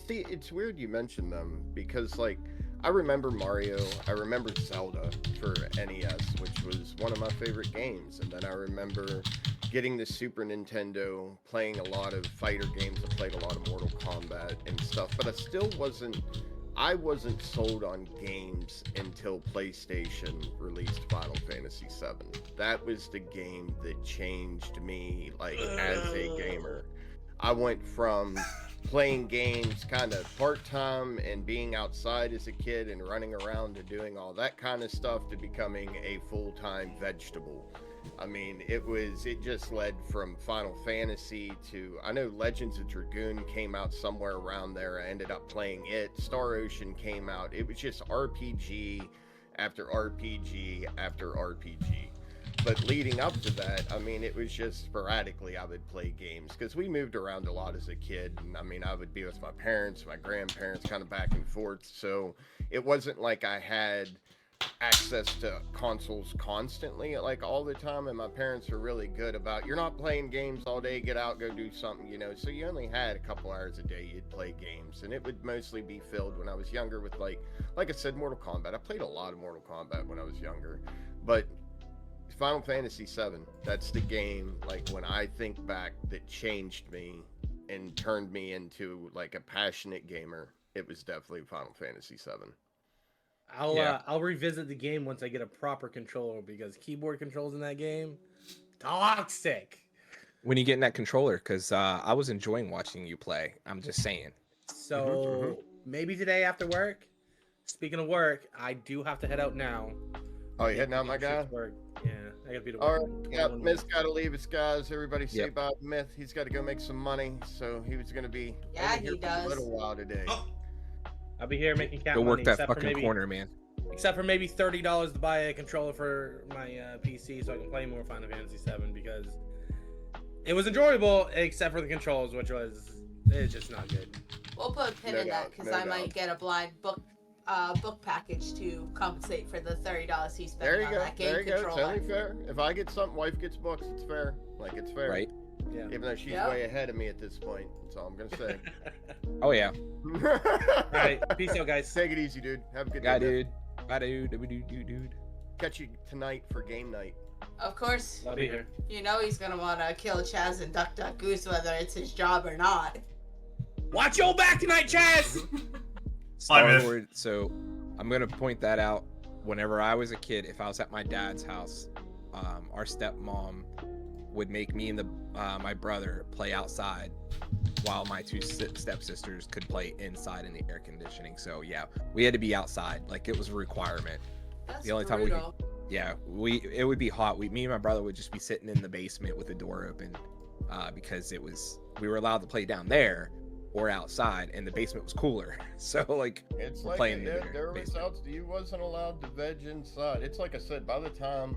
See, it's weird you mentioned them, because like I remember Mario, I remember Zelda for NES, which was one of my favorite games, and then I remember getting the Super Nintendo, playing a lot of fighter games. I played a lot of Mortal Kombat and stuff, but I wasn't sold on games until PlayStation released Final Fantasy VII. That was the game that changed me, like, as a gamer. I went from playing games kind of part-time and being outside as a kid and running around and doing all that kind of stuff to becoming a full-time vegetable. I mean, it just led from Final Fantasy to, I know Legends of Dragoon came out somewhere around there. I ended up playing it. Star Ocean came out. It was just RPG after RPG after RPG. But leading up to that, I mean, it was just sporadically I would play games, because we moved around a lot as a kid. And I mean, I would be with my parents, my grandparents, kind of back and forth. So it wasn't like I had access to consoles constantly, like all the time. And my parents were really good about, you're not playing games all day, get out, go do something, you know. So you only had a couple hours a day you'd play games, and it would mostly be filled when I was younger with like I said, Mortal Kombat. I played a lot of Mortal Kombat when I was younger, but Final Fantasy VII, that's the game, like, when I think back, that changed me and turned me into like a passionate gamer. It was definitely Final Fantasy VII. I'll revisit the game once I get a proper controller, because keyboard controls in that game, toxic. When you get in that controller, because I was enjoying watching you play. I'm just saying. So maybe today after work. Speaking of work, I do have to head out now. Oh, you heading out, my guy? Work. Yeah, I gotta be to All work. right, yeah, Myth's got to leave us, guys. Everybody say Yep. bye to Myth. He's got to go make some money, so he was going to be Yeah, over here he for a does. little while today. I'll be here making cat Go money, work that except for fucking maybe, corner, man. except for maybe $30 to buy a controller for my PC so I can play more Final Fantasy VII, because it was enjoyable except for the controls, which it's just not good. We'll put a pin No in that, doubt, because no I doubt. might get a blind book package to compensate for the $30 he spent There you on go. that game There you go. It's controller. only fair. If I get something, wife gets books. It's fair. Like, it's fair. Right? Yeah. Even though she's Yeah. way ahead of me at this point. That's all I'm going to say. Oh yeah. All right, peace out, guys. Take it easy, dude. Have a good Yeah, day. dude. Bye, dude. Catch you tonight for game night. Of course, I'll be here. you know he's gonna want to kill Chaz and Duck Duck Goose, whether it's his job or not. Watch your back tonight, Chaz. Star-Lord. So I'm gonna point that out. Whenever I was a kid, if I was at my dad's house, our stepmom would make me and my brother play outside, while my two stepsisters could play inside in the air conditioning. So yeah, we had to be outside. Like, it was a requirement. That's The only time we brutal. it would be hot. Me and my brother would just be sitting in the basement with the door open, because we were allowed to play down there or outside, and the basement was cooler. So like, It's we're like playing in the there was basement. you wasn't allowed to veg inside. It's like I said, by the time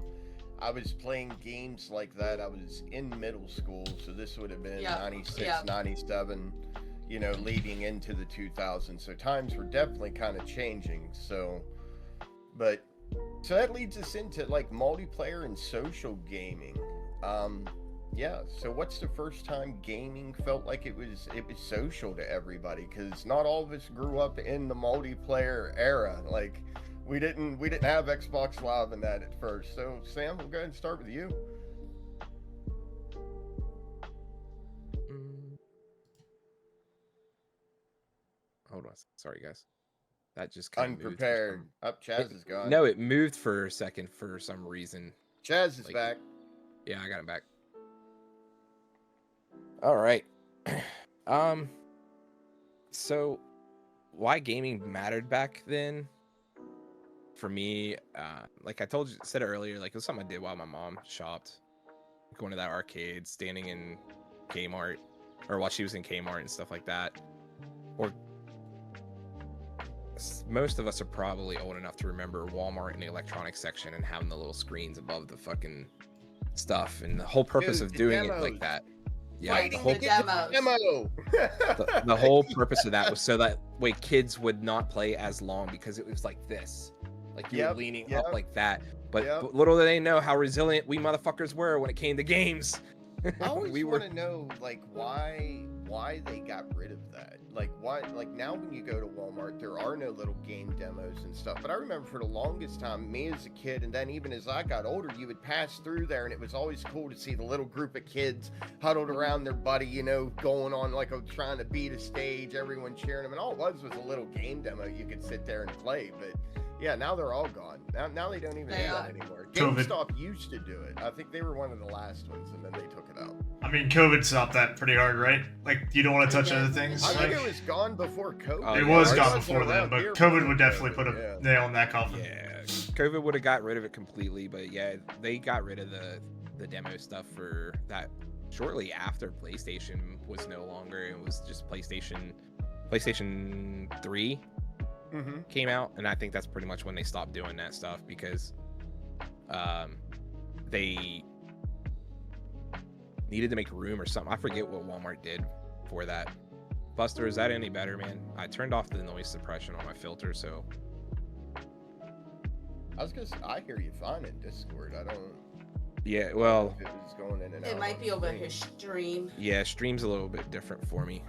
I was playing games like that, I was in middle school, so this would have been Yep, 96, yep. 97, you know, leading into the 2000s. So times were definitely kind of changing. So that leads us into like multiplayer and social gaming. Yeah, so what's the first time gaming felt like it was social to everybody? Because not all of us grew up in the multiplayer era. Like, we didn't have Xbox Live and that at first. So Sam, we'll go ahead and start with you. Hold on, sorry guys. That just kind of Unprepared. Up, Chaz is gone. No, it moved for a second for some reason. Chaz is like- back. Yeah, I got it back. All right. So why gaming mattered back then for me, like I said earlier, like it was something I did while my mom shopped, going to that arcade, standing in Kmart, or while she was in Kmart and stuff like that. Or most of us are probably old enough to remember Walmart in the electronics section and having the little screens above the fucking stuff, and the whole purpose of doing it like that. Yeah, the whole demo. the whole purpose of that was so that way kids would not play as long, because it was like this, like you were leaning up like that. But little did they know how resilient we motherfuckers were when it came to games. I always want to know, like, why they got rid of that. Like, why? Like, now when you go to Walmart, there are no little game demos and stuff. But I remember for the longest time, me as a kid, and then even as I got older, you would pass through there, and it was always cool to see the little group of kids huddled around their buddy, you know, going on like trying to beat a stage, everyone cheering them, and all it was a little game demo you could sit there and play. But yeah, now they're all gone. Now they don't even do that anymore. GameStop used to do it. I think they were one of the last ones, and then they took it out. I mean, COVID stopped that pretty hard, right? Like, you don't want to touch other things. I think it was gone before COVID. It was gone before then, but COVID would definitely put a nail in that coffin. Yeah, COVID would have got rid of it completely, but yeah, they got rid of the demo stuff for that shortly after PlayStation was no longer. It was just PlayStation 3 came out, and I think that's pretty much when they stopped doing that stuff, because they needed to make room or something. I forget what Walmart did for that. Buster, is that any better, man? I turned off the noise suppression on my filter, so I hear you fine in Discord. I don't. Yeah, well, if it was going in and out. It might be over his stream. Yeah, stream's a little bit different for me.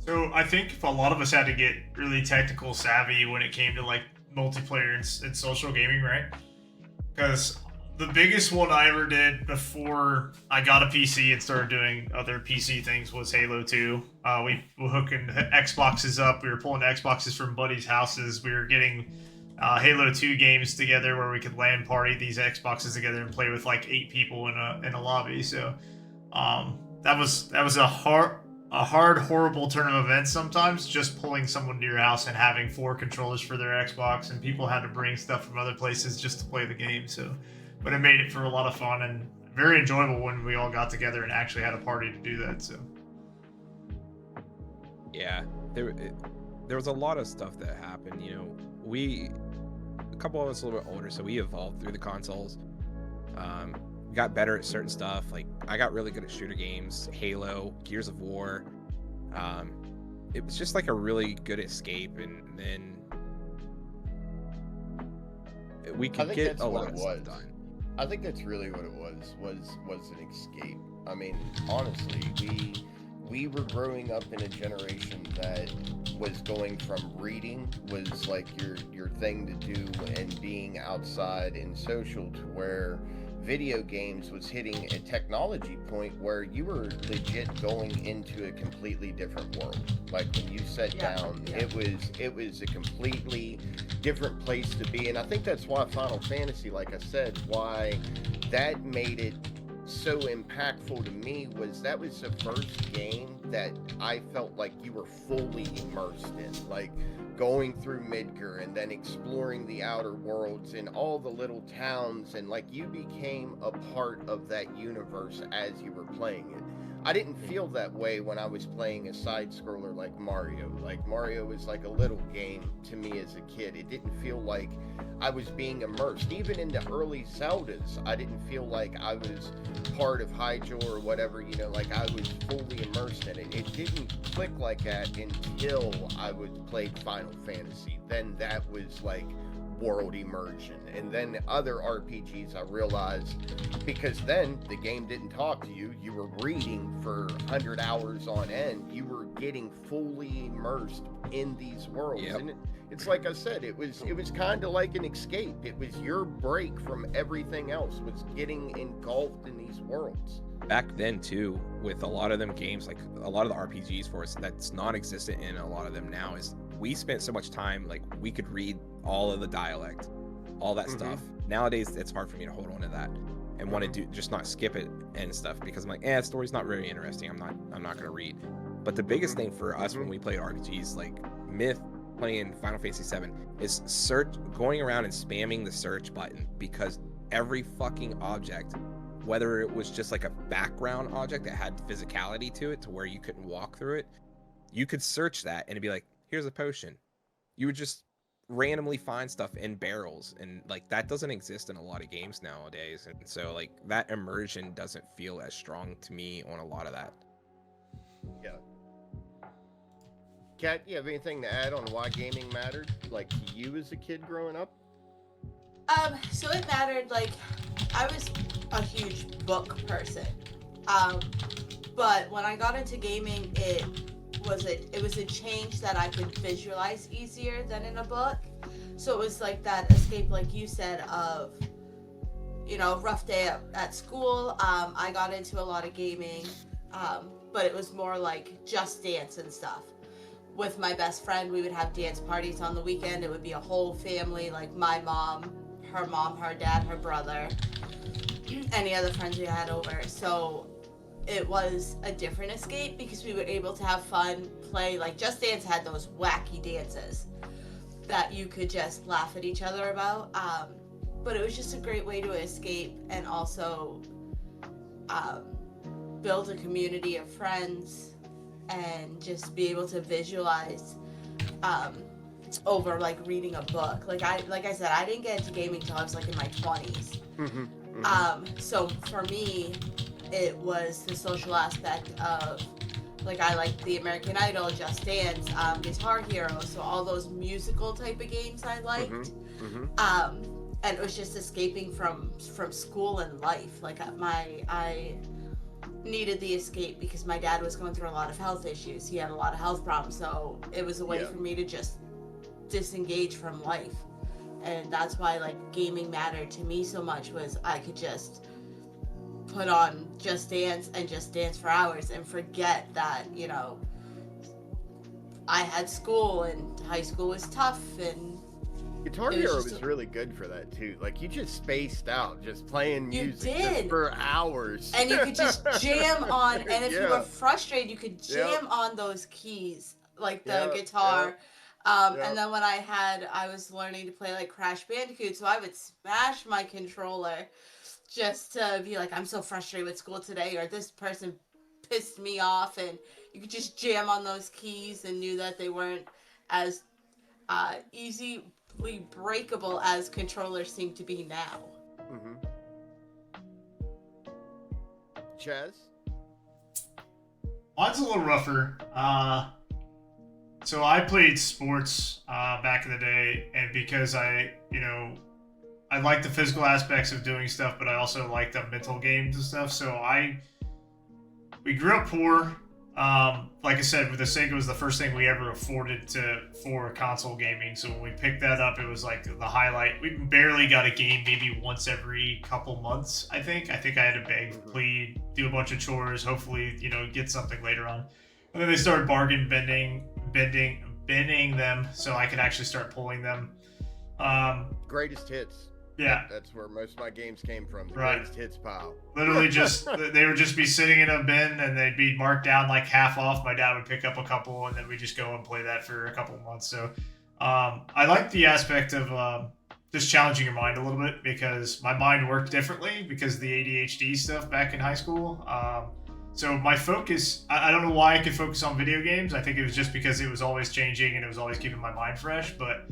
So I think a lot of us had to get really technical savvy when it came to like multiplayer and social gaming, right? Because the biggest one I ever did before I got a PC and started doing other PC things was Halo 2. We were hooking Xboxes up. We were pulling Xboxes from buddies' houses. We were getting Halo 2 games together where we could LAN party these Xboxes together and play with like 8 people in a lobby. So that was a hard, horrible turn of events sometimes, just pulling someone to your house and having 4 controllers for their Xbox, and people had to bring stuff from other places just to play the game. So, but it made it for a lot of fun and very enjoyable when we all got together and actually had a party to do that. So, yeah, there was a lot of stuff that happened. You know, a couple of us a little bit older, so we evolved through the consoles. Got better at certain stuff. Like, I got really good at shooter games, Halo, Gears of War. It was just like a really good escape, and then we could get a lot of stuff done. I think that's really what it was an escape. I mean, honestly, we were growing up in a generation that was going from reading was like your thing to do and being outside and social, to where video games was hitting a technology point where you were legit going into a completely different world. Like, when you sat down, it was a completely different place to be. And I think that's why Final Fantasy, like I said, why that made it so impactful to me, was that was the first game that I felt like you were fully immersed in. Like, going through Midgar and then exploring the outer worlds and all the little towns, and like you became a part of that universe as you were playing it. I didn't feel that way when I was playing a side scroller like Mario. Like, Mario was like a little game to me as a kid. It didn't feel like I was being immersed. Even in the early Zeldas, I didn't feel like I was part of Hyrule or whatever, you know, like I was fully immersed in it. It didn't click like that until I played Final Fantasy. Then that was like world immersion. And then other RPGs, I realized, because then the game didn't talk to you, you were reading for 100 hours on end, you were getting fully immersed in these worlds. And it's like I said, it was kind of like an escape. It was your break from everything else, was getting engulfed in these worlds. Back then too, with a lot of them games, like a lot of the RPGs for us, that's non-existent in a lot of them now, is we spent so much time, like, we could read all of the dialect, all that stuff. Nowadays, it's hard for me to hold on to that and want to just not skip it and stuff, because I'm like, the story's not very interesting. I'm not going to read. But the biggest thing for us when we played RPGs, like Myth playing Final Fantasy VII, is going around and spamming the search button, because every fucking object, whether it was just like a background object that had physicality to it to where you couldn't walk through it, you could search that and it'd be like, here's a potion. You would just randomly find stuff in barrels, and like that doesn't exist in a lot of games nowadays. And so like that immersion doesn't feel as strong to me on a lot of that. Yeah. Kat, you have anything to add on why gaming mattered, like to you as a kid growing up? So it mattered, like, I was a huge book person. But when I got into gaming, it was a change that I could visualize easier than in a book. So it was like that escape, like you said, of, you know, rough day at school. I got into a lot of gaming, but it was more like Just Dance and stuff. With my best friend, we would have dance parties on the weekend. It would be a whole family, like my mom, her dad, her brother, any other friends we had over. So it was a different escape because we were able to have fun, play. Like Just Dance had those wacky dances that you could just laugh at each other about. But it was just a great way to escape and also build a community of friends and just be able to visualize over like reading a book. Like I said, I didn't get into gaming until I was like in my 20s. So for me, it was the social aspect of, like, I liked the American Idol, Just Dance, Guitar Hero, so all those musical type of games I liked. And it was just escaping from school and life. Like I needed the escape because my dad was going through a lot of health issues. He had a lot of health problems, so it was a way for me to just disengage from life. And that's why like gaming mattered to me so much, was I could just put on Just Dance and just dance for hours and forget that, you know, I had school and high school was tough. And Guitar Hero was really good for that too. Like you just spaced out, just playing music just for hours, and you could just jam on. And if you were frustrated, you could jam on those keys, like the guitar. And then when I was learning to play like Crash Bandicoot, so I would smash my controller just to be like, I'm so frustrated with school today, or this person pissed me off, and you could just jam on those keys and knew that they weren't as easily breakable as controllers seem to be now. Chaz? Mine's a little rougher. So I played sports back in the day, and because I like the physical aspects of doing stuff, but I also like the mental games and stuff. So we grew up poor. Like I said, the Sega was the first thing we ever afforded for console gaming. So when we picked that up, it was like the highlight. We barely got a game maybe once every couple months, I think. I had to beg, plead, do a bunch of chores, hopefully, get something later on. And then they started bending them so I could actually start pulling them. Greatest hits. Yeah. That's where most of my games came from. The Right. Greatest hits pile. Literally just, they would just be sitting in a bin and they'd be marked down like half off. My dad would pick up a couple and then we just go and play that for a couple of months. So I like the aspect of just challenging your mind a little bit, because my mind worked differently because of the ADHD stuff back in high school. So my focus, I don't know why I could focus on video games. I think it was just because it was always changing and it was always keeping my mind fresh. But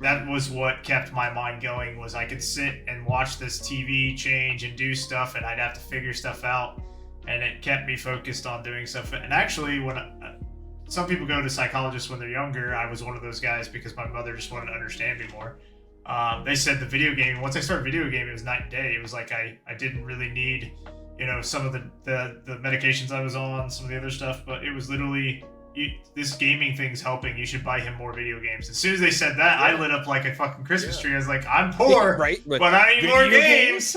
that was what kept my mind going, was I could sit and watch this TV change and do stuff, and I'd have to figure stuff out. And it kept me focused on doing stuff. And actually, when some people go to psychologists when they're younger, I was one of those guys because my mother just wanted to understand me more. They said the video game, once I started video gaming, it was night and day. It was like I didn't really need, some of the medications I was on, some of the other stuff, but it was literally, this gaming thing's helping. You should buy him more video games. As soon as they said that, I lit up like a fucking Christmas tree. I was like, I'm poor, right? But I need more games.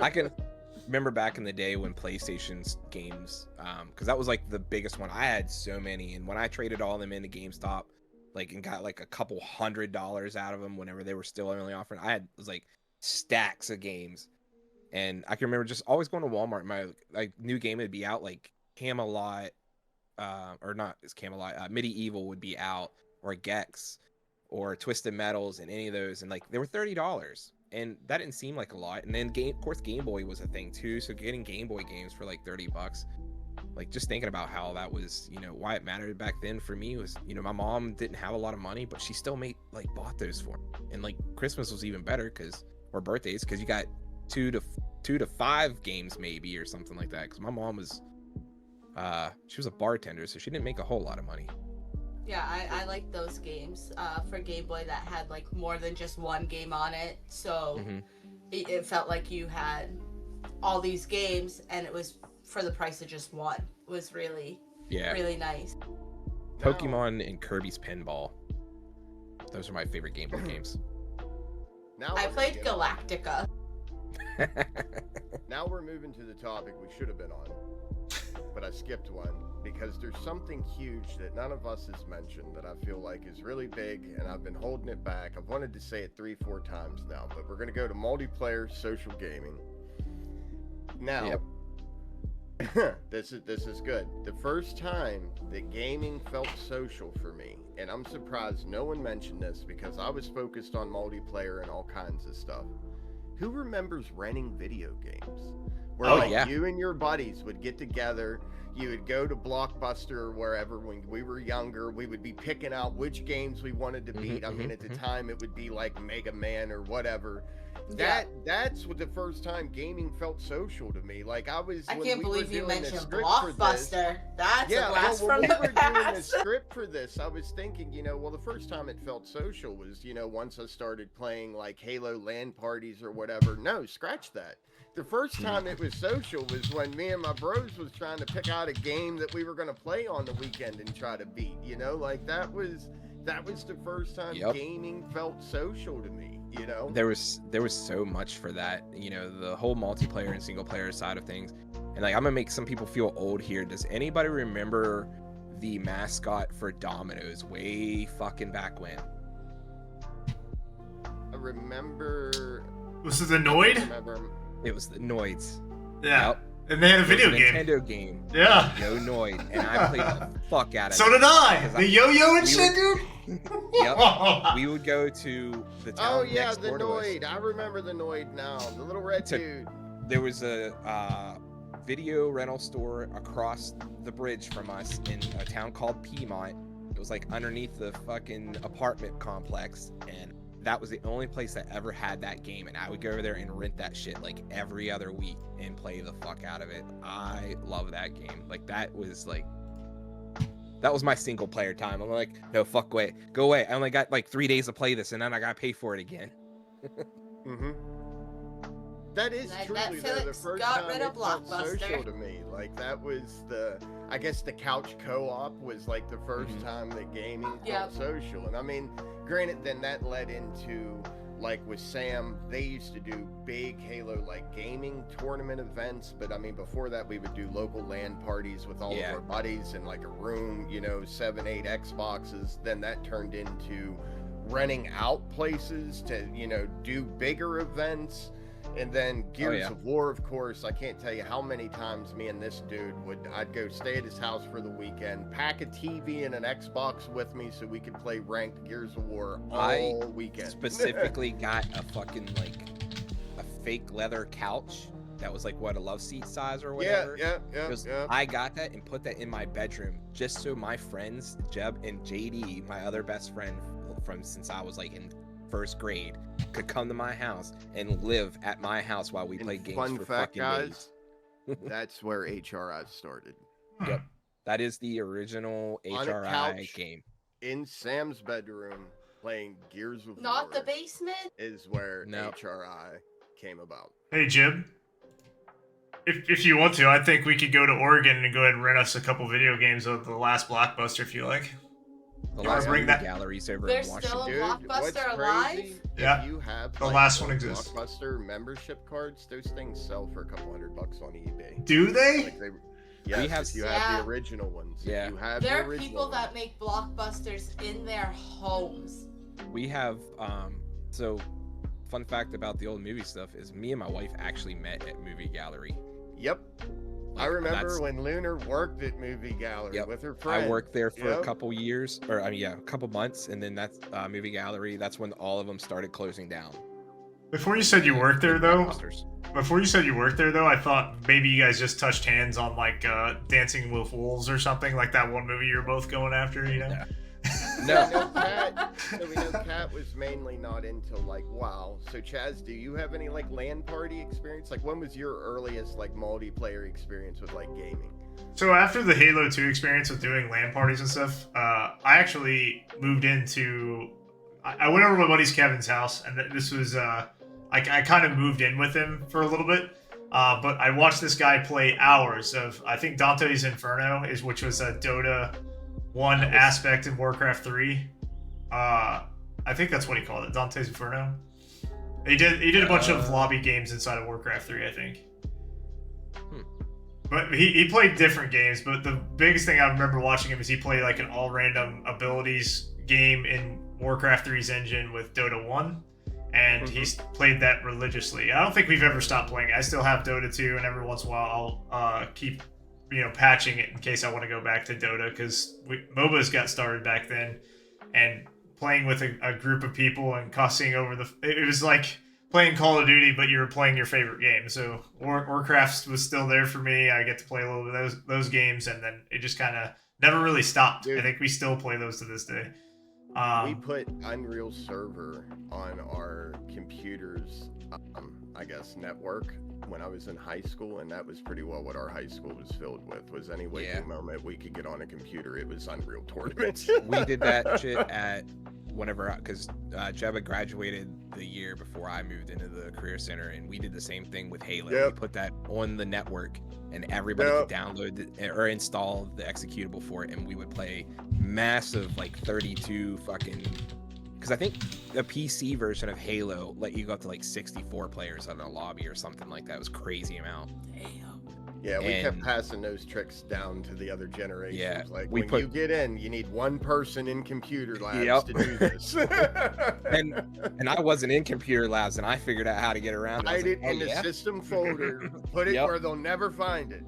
I can remember back in the day when PlayStation's games, because that was like the biggest one. I had so many, and when I traded all of them into GameStop, like, and got like a couple $100 out of them whenever they were still only offering, was like stacks of games. And I can remember just always going to Walmart. My like new game would be out, like Camelot, or not, it's Camelot. Medieval would be out, or Gex, or Twisted Metals, and any of those, and like they were $30, and that didn't seem like a lot. And then of course, Game Boy was a thing too. So getting Game Boy games for like $30, like just thinking about how that was, why it mattered back then for me was, my mom didn't have a lot of money, but she still bought those for me. And like Christmas was even better or birthdays, because you got two to five games maybe or something like that, because my mom was she was a bartender, so she didn't make a whole lot of money. Yeah, I like those games for Game Boy that had like more than just one game on it, so it felt like you had all these games and it was for the price of just one. It was really nice. Pokemon and Kirby's Pinball, those are my favorite Game Boy games. Now I played Galactica. Now we're moving to the topic we should have been on, but I skipped one because there's something huge that none of us has mentioned that I feel like is really big, and I've been holding it back. I've wanted to say it 3-4 times now, but we're going to go to multiplayer social gaming. Now, this is good. The first time that gaming felt social for me, and I'm surprised no one mentioned this because I was focused on multiplayer and all kinds of stuff. Who remembers renting video games? Where you and your buddies would get together, you would go to Blockbuster or wherever. When we were younger, we would be picking out which games we wanted to beat. I mean, at the time, it would be like Mega Man or whatever. That's what the first time gaming felt social to me. Like I can't believe you mentioned Blockbuster. That's a blast from the past. When we were doing the script for this, I was thinking, the first time it felt social was, once I started playing like Halo LAN parties or whatever. No, scratch that. The first time it was social was when me and my bros was trying to pick out a game that we were going to play on the weekend and try to beat. Like that was the first time gaming felt social to me. There was so much for that, the whole multiplayer and single player side of things. And like I'm gonna make some people feel old here. Does anybody remember the mascot for Domino's way fucking back when? I remember. Was it the Noid? It was the Noids. Yeah. Yep. And they had a video game. Nintendo game. Yeah. Yo Noid. And I played the fuck out of it. So did I. The yo-yo and shit, dude. Yep. We would go to the town next door the Noid. I remember the Noid now. The little red dude. There was a video rental store across the bridge from us in a town called Piedmont. It was like underneath the fucking apartment complex, and that was the only place that ever had that game, and I would go over there and rent that shit like every other week and play the fuck out of it. I love that game. Like that was my single player time. I'm like, no, fuck away, go away. I only got like 3 days to play this, and then I gotta pay for it again. That is truly the first time it felt social to me. Like that was I guess the couch co-op was like the first time that gaming felt social. And I mean, granted, then that led into like with Sam, they used to do big Halo like gaming tournament events, but I mean before that we would do local LAN parties with all of our buddies in like a room, 7-8 Xboxes. Then that turned into renting out places to do bigger events. And then Gears of War, of course. I can't tell you how many times me and this dude I'd go stay at his house for the weekend, pack a TV and an Xbox with me so we could play ranked Gears of War all weekend. Specifically got a fucking a fake leather couch that was like a love seat size or whatever. I got that and put that in my bedroom just so my friends Jeb and JD, my other best friend from since I was like in first grade, could come to my house and live at my house while we played games for fucking days. That's where HRI started. Yep. That is the original HRI game. In Sam's bedroom playing Gears of War. Not the basement? Is where HRI came about. Hey, Jim. If you want to, I think we could go to Oregon and go ahead and rent us a couple video games of the last Blockbuster if you like. The last movie galleries over in Washington. There's still a Blockbuster alive? Yeah, you have the last one exists. Blockbuster membership cards. Those things sell for a couple $100 on eBay. Do they? Yes, you have the original ones. Yeah, there are people that make Blockbusters in their homes. We have so fun fact about the old movie stuff is me and my wife actually met at Movie Gallery. Yep. I Like, remember when Lunar worked at Movie Gallery Yep. with her friend. I worked there for a Yep. couple years, or I mean, yeah, a couple months, and then that's Movie Gallery. That's when all of them started closing down. Before you said you worked there, though, Monsters. I thought maybe you guys just touched hands on like Dancing with Wolves or something, like that one movie you're both going after, you know? Yeah. No. So we know Kat was mainly not into like WoW. So Chaz, do you have any like LAN party experience? Like when was your earliest like multiplayer experience with like gaming? So after the Halo 2 experience with doing LAN parties and stuff, I actually moved into. I went over to my buddy's Kevin's house, and this was I kind of moved in with him for a little bit. But I watched this guy play hours of, I think Dante's Inferno which was a Dota 1 aspect in Warcraft 3. I think that's what he called it, Dante's Inferno. He did a bunch of lobby games inside of Warcraft 3, I think. But he played different games, but the biggest thing I remember watching him is he played like an all random abilities game in Warcraft 3's engine with Dota 1. And he's played that religiously. I don't think we've ever stopped playing it. I still have Dota 2, and every once in a while I'll keep, patching it in case I want to go back to Dota, because MOBAs got started back then, and playing with a group of people and cussing over it was like playing Call of Duty, but you were playing your favorite game. So Warcraft was still there for me. I get to play a little bit of those games, and then it just kind of never really stopped. Dude. I think we still play those to this day. We put Unreal Server on our computer's, I guess, network when I was in high school, and that was pretty well what our high school was filled with. Was any waking moment we could get on a computer, it was Unreal tournaments. We did that shit at because Jebba graduated the year before I moved into the career center, and we did the same thing with Halo. Yep. We put that on the network, and everybody could download or install the executable for it, and we would play massive, like 32 fucking. Because I think the PC version of Halo let you go up to like 64 players in a lobby or something like that. It was crazy amount. Damn. Yeah, we kept passing those tricks down to the other generations. Yeah, like when you get in, you need one person in computer labs to do this. and I wasn't in computer labs, and I figured out how to get around it. Hide it in the system folder. Put it where they'll never find it.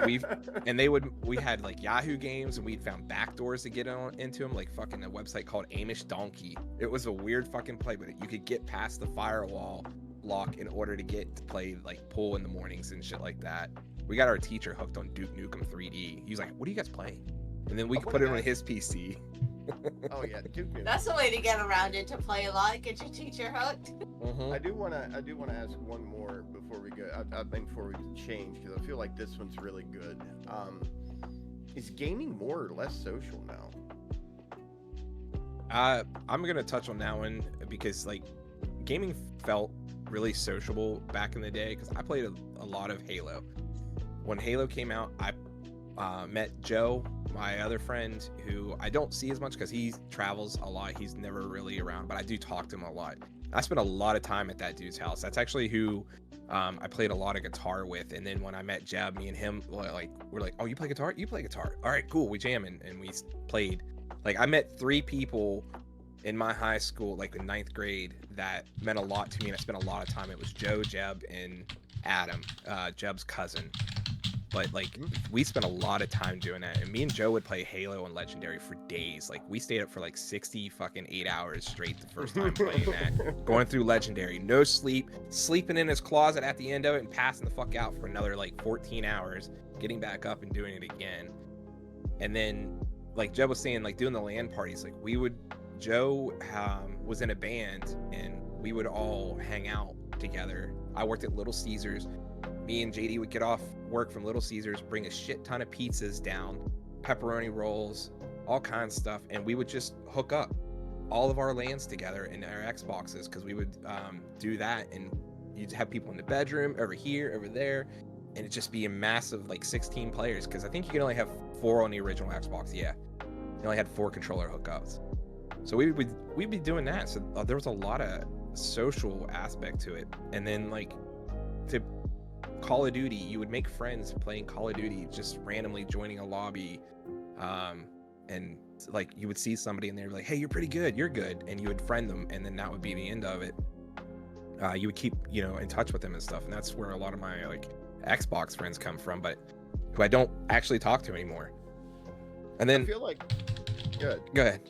We had like Yahoo games, and we'd found backdoors to get into them, like fucking a website called Amish Donkey. It was a weird fucking play, but you could get past the firewall lock in order to get to play like pool in the mornings and shit like that. We got our teacher hooked on Duke Nukem 3D. He was like, "What are you guys playing?" And then we put it on his PC. Oh yeah, Duke Nukem. That's the way to get around it, to play a lot, get your teacher hooked. I do want to ask one more before we go. Before we change, because I feel like this one's really good. Is gaming more or less social now? I'm gonna touch on that one because like gaming felt really sociable back in the day, because I played a lot of Halo. When Halo came out, I met Joe, my other friend, who I don't see as much because he travels a lot. He's never really around, but I do talk to him a lot. I spent a lot of time at that dude's house. That's actually who I played a lot of guitar with. And then when I met Jeb, me and him, we're like, "Oh, you play guitar? You play guitar? All right, cool. We jamming," and we played. Like, I met 3 people in my high school, like in 9th grade, that meant a lot to me, and I spent a lot of time. It was Joe, Jeb, and Adam, Jeb's cousin. But like, we spent a lot of time doing that, and me and Joe would play Halo and Legendary for days. Like, we stayed up for like 8 hours straight the first time playing that, going through Legendary, no sleep, sleeping in his closet at the end of it, and passing the fuck out for another like 14 hours, getting back up and doing it again. And then, like Jeb was saying, like doing the LAN parties, like Joe was in a band, and we would all hang out together. I worked at Little Caesars. Me and JD would get off work from Little Caesars, bring a shit ton of pizzas down, pepperoni rolls, all kinds of stuff, and we would just hook up all of our LANs together in our Xboxes, because we would do that, and you'd have people in the bedroom, over here, over there, and it'd just be a massive, like 16 players, because I think you can only have 4 on the original Xbox. Yeah, you only had 4 controller hookups. So we'd be doing that. So there was a lot of social aspect to it. And then like to Call of Duty, you would make friends playing Call of Duty, just randomly joining a lobby, and like you would see somebody and they'd be like, "Hey, you're pretty good, you're good," and you would friend them, and then that would be the end of it. you would keep, you know, in touch with them and stuff, and that's where a lot of my like Xbox friends come from, but who I don't actually talk to anymore. And I then feel like, good. go ahead.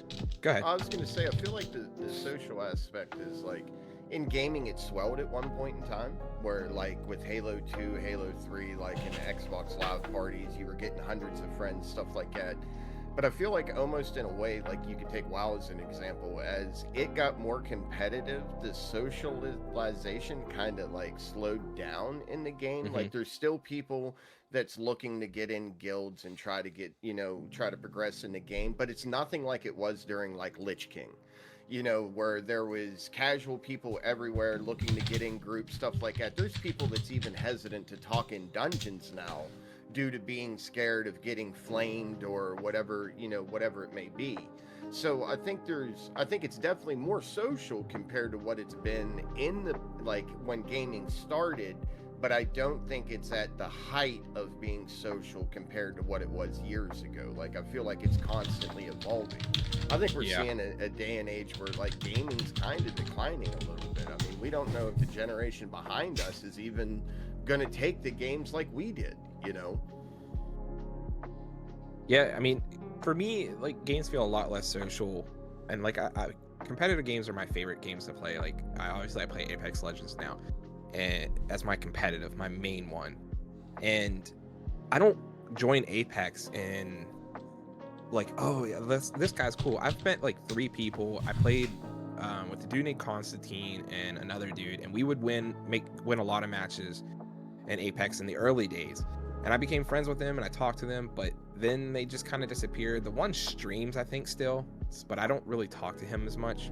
I was gonna say, I feel like the social aspect is like, in gaming it swelled at one point in time, where like with Halo 2, Halo 3, like in Xbox Live parties, you were getting hundreds of friends, stuff like that. But I feel like almost in a way, like you could take WoW as an example, as it got more competitive, the socialization kind of like slowed down in the game. Like there's still people that's looking to get in guilds and try to get, you know, try to progress in the game, but it's nothing like it was during like Lich King, you know, where there was casual people everywhere looking to get in groups, stuff like that. There's people that's even hesitant to talk in dungeons now due to being scared of getting flamed or whatever, you know, whatever it may be. So I think it's definitely more social compared to what it's been in the, like when gaming started, but I don't think it's at the height of being social compared to what it was years ago. Like I feel like it's constantly evolving. I think we're seeing a day and age where like gaming's kind of declining a little bit. I mean, we don't know if the generation behind us is even going to take the games like we did, you know? Yeah, I mean, for me, like games feel a lot less social, and like I competitive games are my favorite games to play. Like I play Apex Legends now, and that's my competitive, my main one. And I don't join Apex and like, oh yeah, this guy's cool. I've met like 3 people. I played with a dude named Constantine and another dude, and we would win a lot of matches in Apex in the early days. And I became friends with them and I talked to them, but then they just kind of disappeared. The one streams, I think, still, but I don't really talk to him as much.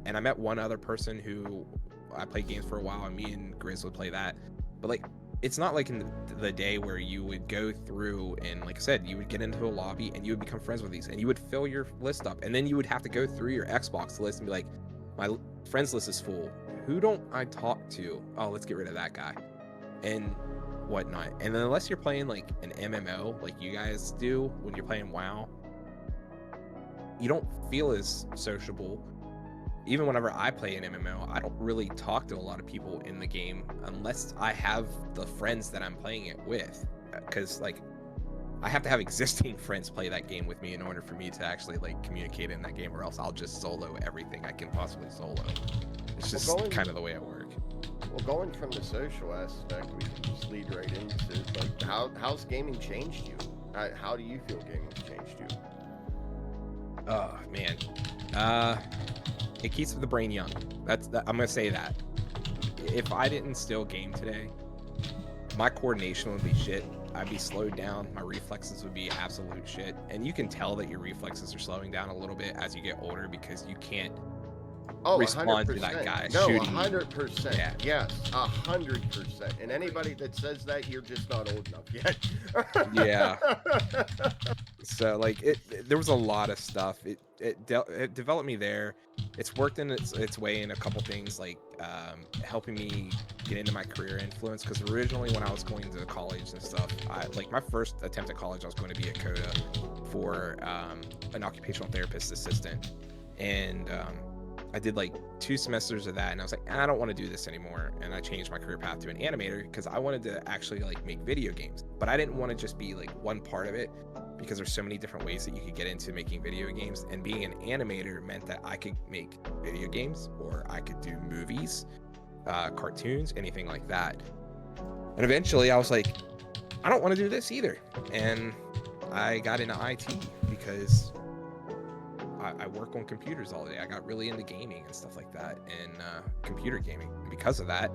And I met one other person who I played games for a while, and me and Grizz would play that. But like, it's not like in the day where you would go through and, like I said, you would get into a lobby and you would become friends with these and you would fill your list up, and then you would have to go through your Xbox list and be like, my friends list is full. Who don't I talk to? Oh, let's get rid of that guy. And whatnot. And then unless you're playing like an MMO like you guys do when you're playing WoW, you don't feel as sociable. Even whenever I play an MMO, I don't really talk to a lot of people in the game unless I have the friends that I'm playing it with, because like I have to have existing friends play that game with me in order for me to actually like communicate in that game, or else I'll just solo everything I can possibly solo. It's just kind of the way I work. Well, going from the social aspect, we can just lead right into it. Like, how's gaming changed you? How do you feel gaming's changed you? Oh man, it keeps the brain young. I'm gonna say that. If I didn't still game today, my coordination would be shit. I'd be slowed down. My reflexes would be absolute shit. And you can tell that your reflexes are slowing down a little bit as you get older because you can't respond 100%. to that guy No, shooting 100%. Yeah. Yes, 100%. And anybody that says that, you're just not old enough yet. Yeah. So like there was a lot of stuff. It developed me there. It's worked in its way in a couple things, like helping me get into my career influence. Because originally when I was going to college and stuff, my first attempt at college, I was going to be a CODA for an occupational therapist assistant, and I did like 2 semesters of that, and I was like, I don't want to do this anymore, and I changed my career path to an animator because I wanted to actually like make video games, but I didn't want to just be like one part of it, because there's so many different ways that you could get into making video games, and being an animator meant that I could make video games, or I could do movies, cartoons, anything like that. And eventually I was like, I don't want to do this either, and I got into IT because I work on computers all day. I got really into gaming and stuff like that, and computer gaming. And because of that,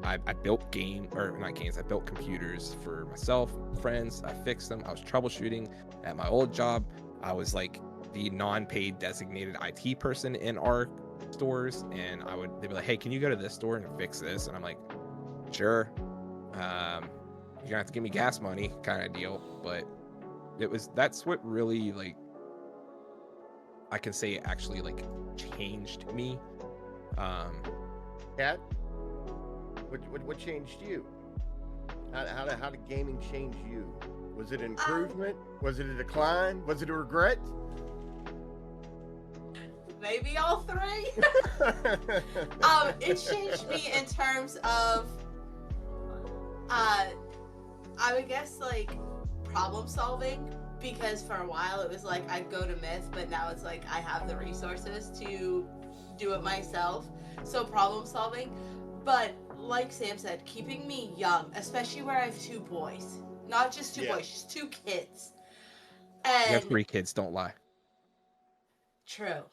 I built I built computers for myself, friends. I fixed them. I was troubleshooting at my old job. I was like the non-paid designated IT person in our stores, and they'd be like, hey, can you go to this store and fix this? And I'm like, sure. You're gonna have to give me gas money kind of deal. But that's what really, like, I can say actually like changed me. Kat, what changed you? How did gaming change you? Was it an improvement? Was it a decline? Was it a regret? maybe all three. It changed me in terms of, I would guess like problem solving, because for a while it was like I'd go to Myth, but now it's like I have the resources to do it myself. So problem solving, but like Sam said, keeping me young, especially where I have 2 boys, not just 2 boys, just 2 kids. And You have 3 kids, don't lie. True.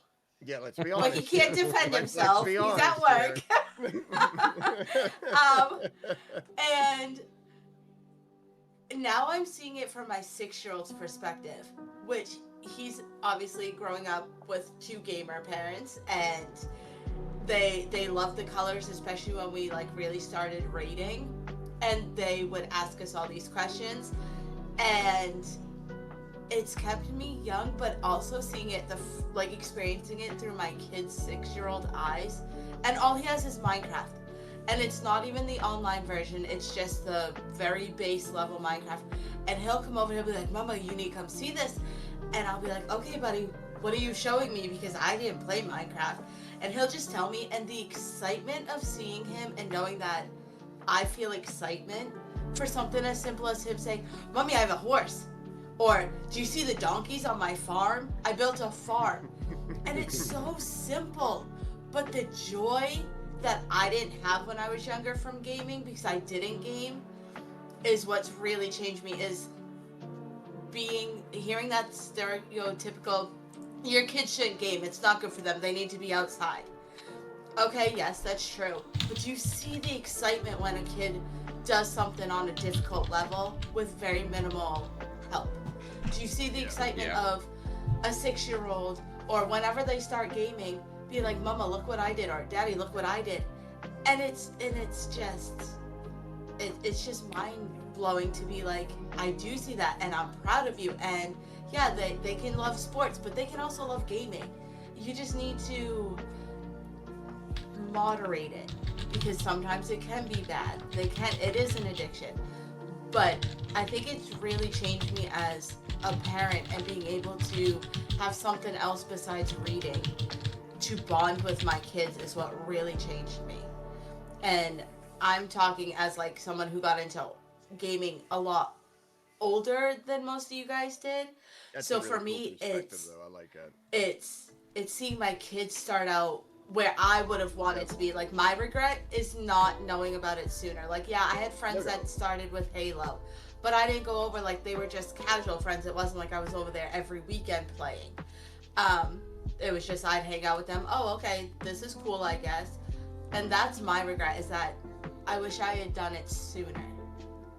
Yeah, let's be But honest. he can't defend Let's himself. be He's honest at work. And now I'm seeing it from my 6-year-old's perspective, which he's obviously growing up with 2 gamer parents, and they love the colors, especially when we like really started raiding, and they would ask us all these questions, and it's kept me young, but also seeing it, like experiencing it through my kid's 6-year-old eyes. And all he has is Minecraft, and it's not even the online version, it's just the very base level Minecraft. And he'll come over and he'll be like, Mama, you need to come see this. And I'll be like, okay buddy, what are you showing me, because I didn't play Minecraft. And he'll just tell me, and the excitement of seeing him and knowing that I feel excitement for something as simple as him saying, Mommy, I have a horse. Or, do you see the donkeys on my farm? I built a farm. And it's so simple. But the joy that I didn't have when I was younger from gaming, because I didn't game, is what's really changed me, is hearing that stereotypical, your kids shouldn't game, it's not good for them, they need to be outside. Okay, yes, that's true. But you see the excitement when a kid does something on a difficult level with very minimal help. Do you see the excitement of a 6-year-old, or whenever they start gaming, be like, Mama, look what I did, or Daddy, look what I did. And it's just mind-blowing to be like, I do see that, and I'm proud of you. And yeah, they can love sports, but they can also love gaming. You just need to moderate it, because sometimes it can be bad. It is an addiction. But I think it's really changed me as a parent, and being able to have something else besides reading to bond with my kids is what really changed me. And I'm talking as like someone who got into gaming a lot older than most of you guys did. That's so a really for cool me, perspective, though. I like that. it's seeing my kids start out where I would have wanted to be. Like, my regret is not knowing about it sooner. Like, yeah, I had friends that started with Halo, but I didn't go over, like, they were just casual friends. It wasn't like I was over there every weekend playing. It was just I'd hang out with them. Oh, okay, this is cool, I guess. And that's my regret, is that I wish I had done it sooner.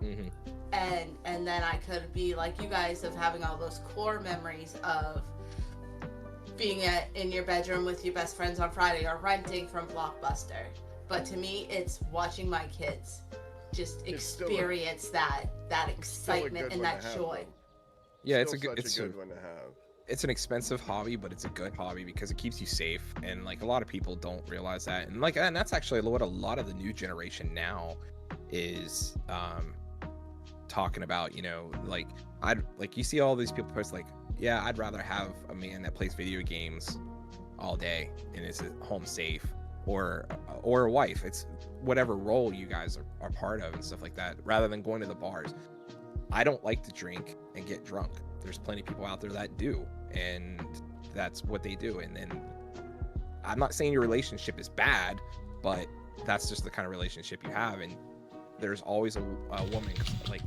Mm-hmm. And then I could be like you guys, of having all those core memories of being in your bedroom with your best friends on Friday, or renting from Blockbuster. But to me, it's watching my kids just experience that excitement and that joy. Yeah, it's a good one to have. It's an expensive hobby, but it's a good hobby because it keeps you safe, and like a lot of people don't realize that. And that's actually what a lot of the new generation now is talking about. You know, like you see all these people post like, yeah, I'd rather have a man that plays video games all day and is home safe, or a wife. It's whatever role you guys are part of and stuff like that, rather than going to the bars. I don't like to drink and get drunk. There's plenty of people out there that do, and that's what they do. And then I'm not saying your relationship is bad, but that's just the kind of relationship you have. And there's always a woman, like,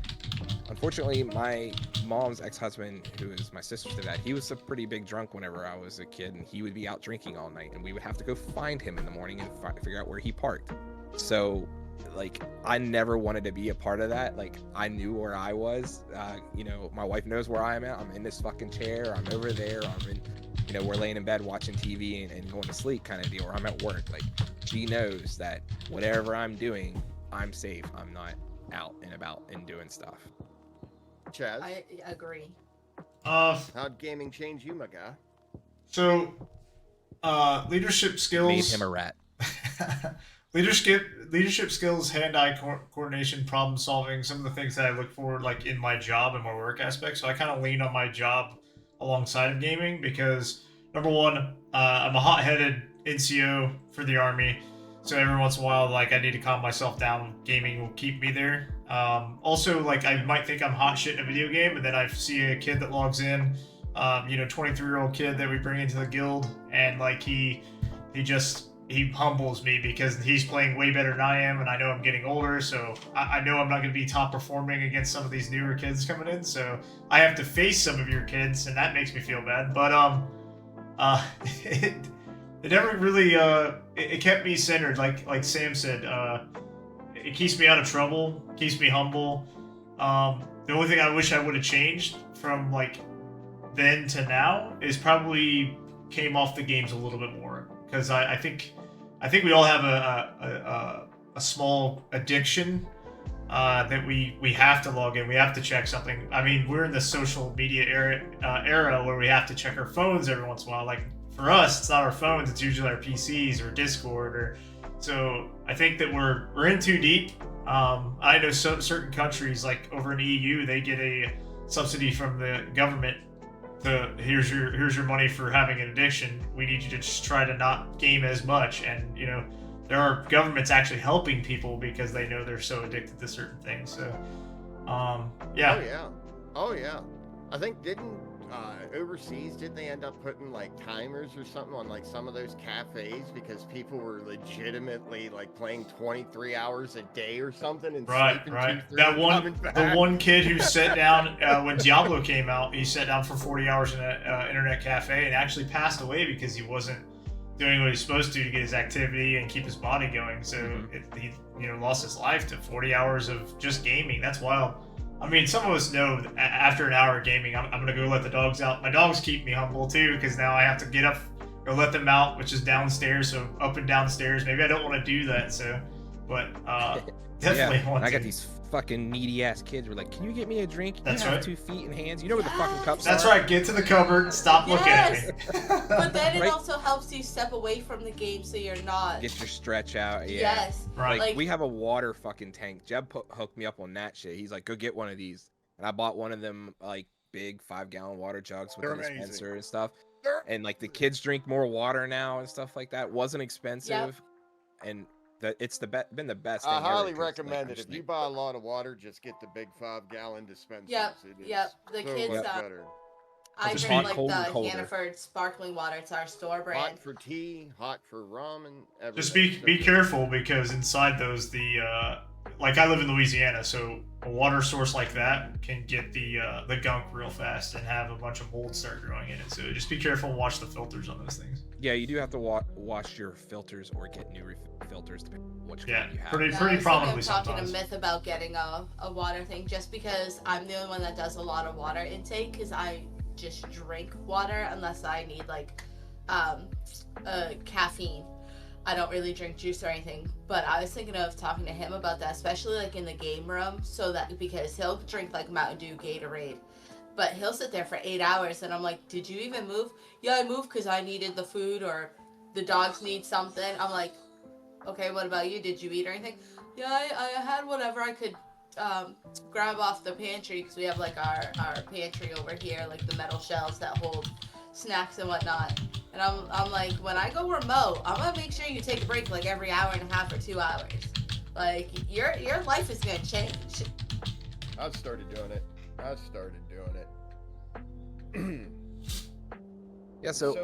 unfortunately, my mom's ex-husband, who is my sister's dad, he was a pretty big drunk whenever I was a kid, and he would be out drinking all night, and we would have to go find him in the morning and figure out where he parked. So, like, I never wanted to be a part of that. Like, I knew where I was. You know, my wife knows where I'm at. I'm in this fucking chair. I'm over there. I'm in, you know, we're laying in bed watching TV and going to sleep kind of deal. Or I'm at work. Like, she knows that whatever I'm doing, I'm safe. I'm not out and about and doing stuff. Chaz? I agree. How'd gaming change you, my guy? So, leadership skills... Made him a rat. Leadership skills, hand-eye coordination, problem solving, some of the things that I look for, like, in my job and my work aspect. So I kind of lean on my job alongside of gaming, because number one, I'm a hot-headed NCO for the Army, so every once in a while, like, I need to calm myself down. Gaming will keep me there. Also, like, I might think I'm hot shit in a video game, and then I see a kid that logs in, 23-year-old kid that we bring into the guild, and, like, he humbles me because he's playing way better than I am, and I know I'm getting older, so I know I'm not going to be top performing against some of these newer kids coming in, so I have to face some of your kids, and that makes me feel bad. But it never really it kept me centered, like Sam said. It keeps me out of trouble, keeps me humble. The only thing I wish I would have changed from like then to now is probably came off the games a little bit more, because I think we all have a small addiction that we have to log in, we have to check something. I mean, we're in the social media era where we have to check our phones every once in a while. Like for us, it's not our phones; it's usually our PCs or Discord. Or so I think that we're in too deep. I know certain countries, like over in the EU, they get a subsidy from the government. Here's your money for having an addiction. We need you to just try to not game as much. And you know, there are governments actually helping people because they know they're so addicted to certain things. So, yeah. Oh yeah. I think overseas, didn't they end up putting like timers or something on like some of those cafes because people were legitimately like playing 23 hours a day or something and sleeping 2-3 the one kid who sat down when Diablo came out, he sat down for 40 hours in an internet cafe and actually passed away because he wasn't doing what he's supposed to get his activity and keep his body going. So he lost his life to 40 hours of just gaming. That's wild. I mean, some of us know that after an hour of gaming, I'm going to go let the dogs out. My dogs keep me humble, too, because now I have to get up, go let them out, which is downstairs, so up and downstairs. Maybe I don't want to do that, so, but definitely want to. I got these fucking needy-ass kids who are like, can you get me a drink? That's you have right. 2 feet and hands? You know where the fucking cups That's are? right, get to the cupboard, stop looking at me. But then it Right. also helps you step away from the game so you're not. Get your stretch out, yeah. Yes. Right. Like, we have a water fucking tank. Jeb hooked me up on that shit. He's like, go get one of these. And I bought one of them, like, big 5-gallon water jugs with They're a amazing. dispenser and stuff. And, like, the kids drink more water now and stuff like that. Wasn't expensive. And it's been the best thing I ever, highly 'cause, like, recommend I'm it. just If you like, buy a lot of water, just get the big 5-gallon dispensers. Yep, It is yep. The so kids, much better. I Just drink hot, like cold, and the colder. Hannaford sparkling water. It's our store brand. Hot for tea, hot for ramen, everything. Just So be good. careful, because inside those, like I live in Louisiana, so a water source like that can get the gunk real fast and have a bunch of mold start growing in it. So just be careful and watch the filters on those things. yeah, you do have to wash your filters or get new filters depending on which kind you have. pretty Yeah, I was prominently thinking of talking sometimes. a myth about getting a water thing, just because I'm the only one that does a lot of water intake, because I just drink water unless I need like caffeine. I don't really drink juice or anything, but I was thinking of talking to him about that, especially like in the game room, so that because he'll drink like Mountain Dew, Gatorade, but he'll sit there for 8 hours, and I'm like, did you even move? Yeah, I moved because I needed the food, or the dogs need something. I'm like, okay, what about you? Did you eat or anything? Yeah, I had whatever I could grab off the pantry, because we have like our pantry over here, like the metal shelves that hold snacks and whatnot. And I'm like, when I go remote, I'm gonna make sure you take a break like every hour and a half or 2 hours. Like your life is gonna change. I've started doing it. Yeah, so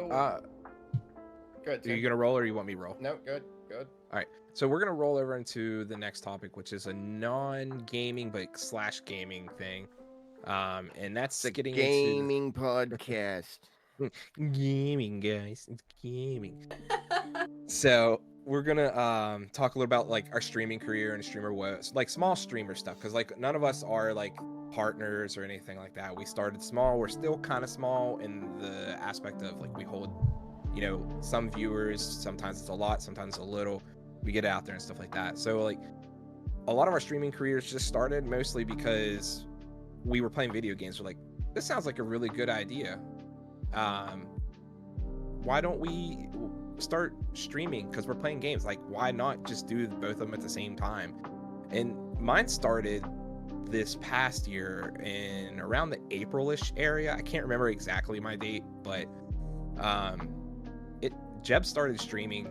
Good. are you going to roll or you want me to roll? No, good. All right, so we're gonna roll over into the next topic, which is a non-gaming but / gaming thing, and that's getting Gaming podcast. into gaming, guys. It's gaming. So we're gonna talk a little about like our streaming career and streamer like small streamer stuff, because like none of us are like partners or anything like that. We started small. We're still kind of small in the aspect of like we hold, some viewers. Sometimes it's a lot, sometimes a little. We get out there and stuff like that. So like a lot of our streaming careers just started mostly because we were playing video games. We're like, this sounds like a really good idea. Why don't we start streaming? Because we're playing games. Like, why not just do both of them at the same time? And mine started this past year in around the April-ish area. I can't remember exactly my date, but Jeb started streaming.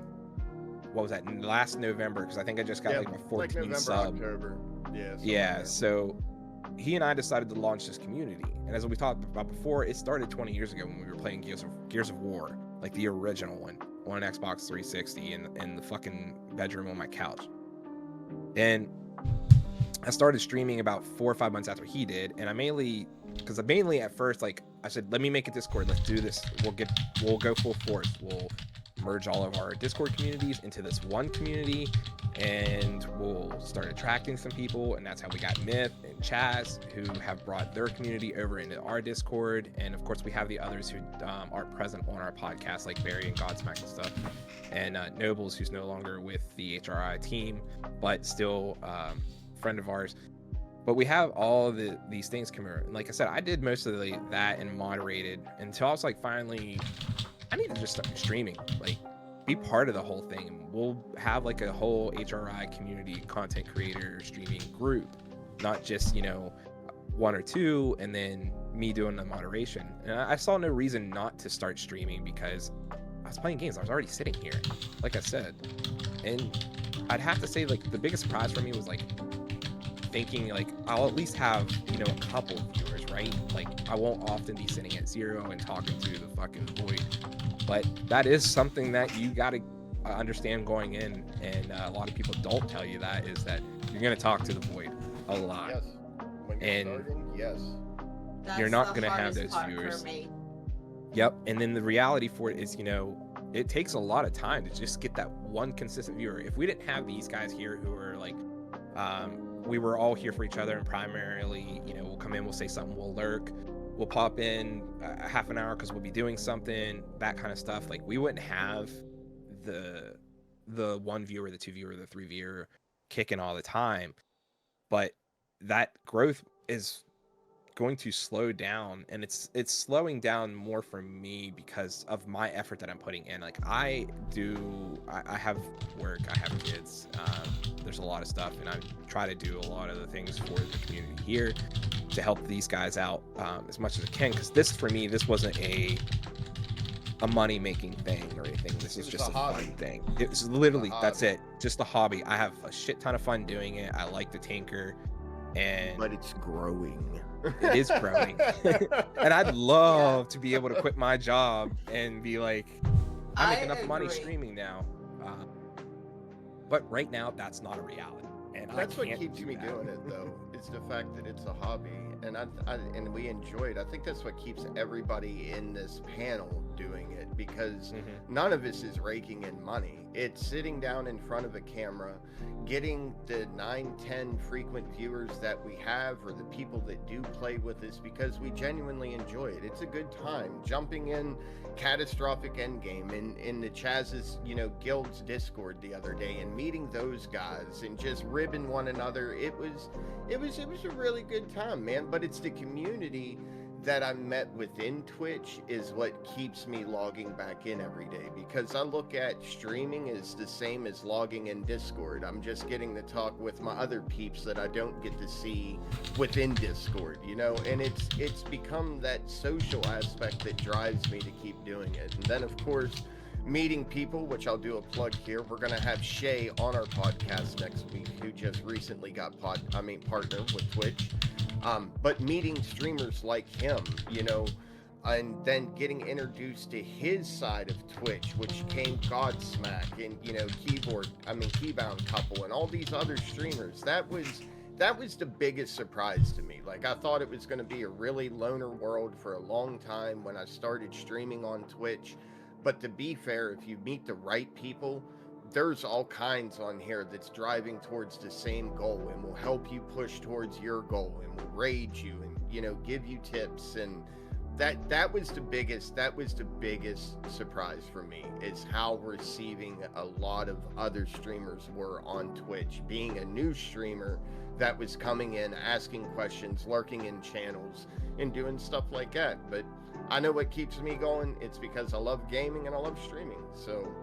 What was that? Last November, because I think I just got like my 14 like November, sub. October. Yeah. Yeah. So he and I decided to launch this community, and as we talked about before, it started 20 years ago when we were playing Gears of War, like the original one on an Xbox 360 in the fucking bedroom on my couch. And I started streaming about 4 or 5 months after he did, and I mainly at first, like, I said, let me make a Discord, let's do this, we'll go full force, we'll merge all of our Discord communities into this one community, and we'll start attracting some people, and that's how we got Myth and Chaz, who have brought their community over into our Discord, and of course we have the others who aren't present on our podcast, like Barry and Godsmack and stuff, and Nobles, who's no longer with the HRI team, but still friend of ours. But we have all these things come over, and like I said, I did most of that and moderated until I was like, finally, I need to just start streaming, like be part of the whole thing. We'll have like a whole HRI community content creator streaming group, not just, you know, one or two and then me doing the moderation. And I saw no reason not to start streaming because I was playing games. I was already sitting here, like I said. And I'd have to say, like, the biggest surprise for me was like thinking like I'll at least have, you know, a couple of viewers, right? Like I won't often be sitting at 0 and talking to the fucking void, but that is something that you got to understand going in, and a lot of people don't tell you that, is that you're going to talk to the void a lot. Yes. When you're And starting, yes. That's you're not the going to have hardest those part viewers. for me. Yep. And then the reality for it is, you know, it takes a lot of time to just get that one consistent viewer. If we didn't have these guys here who are like, we were all here for each other, and primarily, you know, we'll come in, we'll say something, we'll lurk, we'll pop in a half an hour because we'll be doing something, that kind of stuff. Like we wouldn't have the one viewer, the two viewer, the three viewer kicking all the time. But that growth is going to slow down, and it's slowing down more for me because of my effort that I'm putting in. Like I have work, I have kids, there's a lot of stuff, and I try to do a lot of the things for the community here to help these guys out as much as I can, because this, for me, this wasn't a money making thing or anything. This is just a fun thing. It was literally, that's it, just a hobby. I have a shit ton of fun doing it. I like to tinker, and But it's growing. it is growing. And I'd love to be able to quit my job and be like, I make enough money agree. streaming now. But right now, that's not a reality. And That's I what can't keeps do me that. doing it, though. It's the fact that it's a hobby, and and we enjoy it. I think that's what keeps everybody in this panel doing it, because none of us is raking in money. It's sitting down in front of a camera, getting the 9-10 frequent viewers that we have, or the people that do play with us, because we genuinely enjoy it. It's a good time jumping in Catastrophic Endgame in the Chaz's, you know, guild's Discord the other day, and meeting those guys and just ribbing one another. It was a really good time, man. But it's the community that I met within Twitch is what keeps me logging back in every day, because I look at streaming as the same as logging in Discord. I'm just getting to talk with my other peeps that I don't get to see within Discord, you know, and it's become that social aspect that drives me to keep doing it. And then, of course, meeting people, which I'll do a plug here. We're going to have Shay on our podcast next week, who just recently got partnered with Twitch. But meeting streamers like him, you know, and then getting introduced to his side of Twitch, which came Godsmack and, you know, Keybound Couple and all these other streamers. That was the biggest surprise to me. Like, I thought it was going to be a really loner world for a long time when I started streaming on Twitch. But to be fair, if you meet the right people, there's all kinds on here that's driving towards the same goal and will help you push towards your goal and will raid you and, you know, give you tips. And that was the biggest surprise for me, is how receiving a lot of other streamers were on Twitch. Being a new streamer that was coming in, asking questions, lurking in channels, and doing stuff like that. But I know what keeps me going. It's because I love gaming and I love streaming. So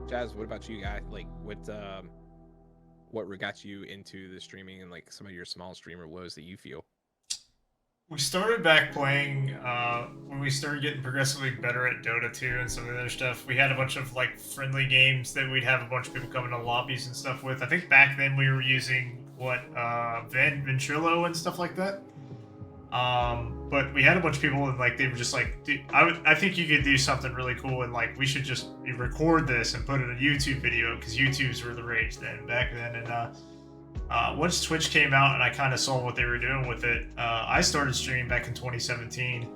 Jazz, what about you guys? Like, what got you into the streaming and like some of your small streamer woes that you feel? We started back playing when we started getting progressively better at Dota 2 and some of the other stuff. We had a bunch of like friendly games that we'd have a bunch of people coming to lobbies and stuff with. I think back then we were using Ventrilo and stuff like that. But we had a bunch of people and like they were just like, dude, I think you could do something really cool and like we should just record this and put it in a YouTube video because YouTubes were the rage then back then. And once Twitch came out and I kind of saw what they were doing with it, I started streaming back in 2017.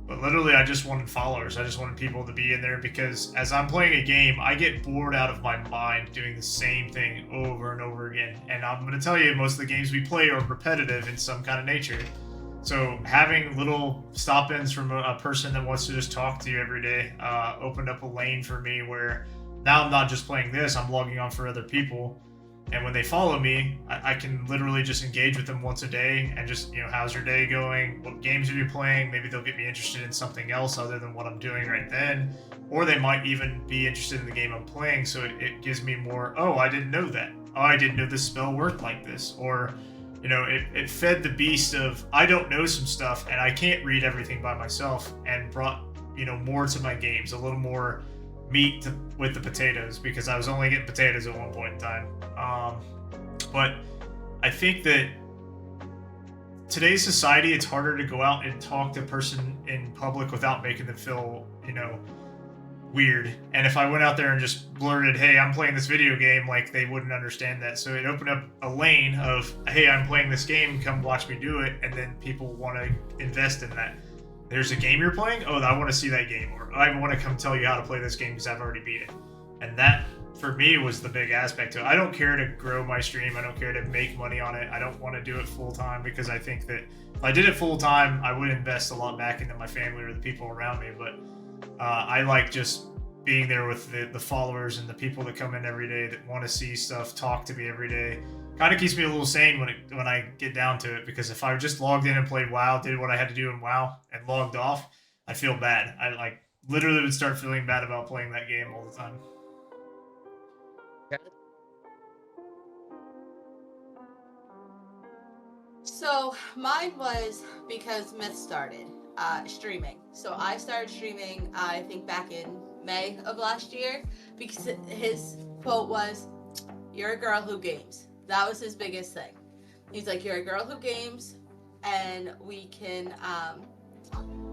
But literally, I just wanted followers. I just wanted people to be in there because as I'm playing a game, I get bored out of my mind doing the same thing over and over again. And I'm going to tell you, most of the games we play are repetitive in some kind of nature. So having little stop-ins from a person that wants to just talk to you every day opened up a lane for me where now I'm not just playing this, I'm logging on for other people. And when they follow me, I can literally just engage with them once a day and just, how's your day going? What games are you playing? Maybe they'll get me interested in something else other than what I'm doing right then. Or they might even be interested in the game I'm playing. So it gives me more, oh, I didn't know that. Oh, I didn't know this spell worked like this. Or, it fed the beast of, I don't know some stuff and I can't read everything by myself and brought, more to my games, a little more meat with the potatoes because I was only getting potatoes at one point in time. But I think that today's society, it's harder to go out and talk to a person in public without making them feel, weird. And if I went out there and just blurted, hey, I'm playing this video game, like they wouldn't understand that. So it opened up a lane of, hey, I'm playing this game, come watch me do it. And then people want to invest in that. There's a game you're playing? Oh, I want to see that game. Or I want to come tell you how to play this game because I've already beat it. And that, for me, was the big aspect to it. I don't care to grow my stream. I don't care to make money on it. I don't want to do it full time because I think that if I did it full time, I would invest a lot back into my family or the people around me. But I like just being there with the followers and the people that come in every day that want to see stuff, talk to me every day. Kind of keeps me a little sane when I get down to it, because if I just logged in and played WoW, did what I had to do in WoW, and logged off, I'd feel bad. I literally would start feeling bad about playing that game all the time. So mine was because Myth started streaming. So I started streaming, I think back in May of last year, because his quote was, "You're a girl who games." That was his biggest thing. He's like, "You're a girl who games, and we can,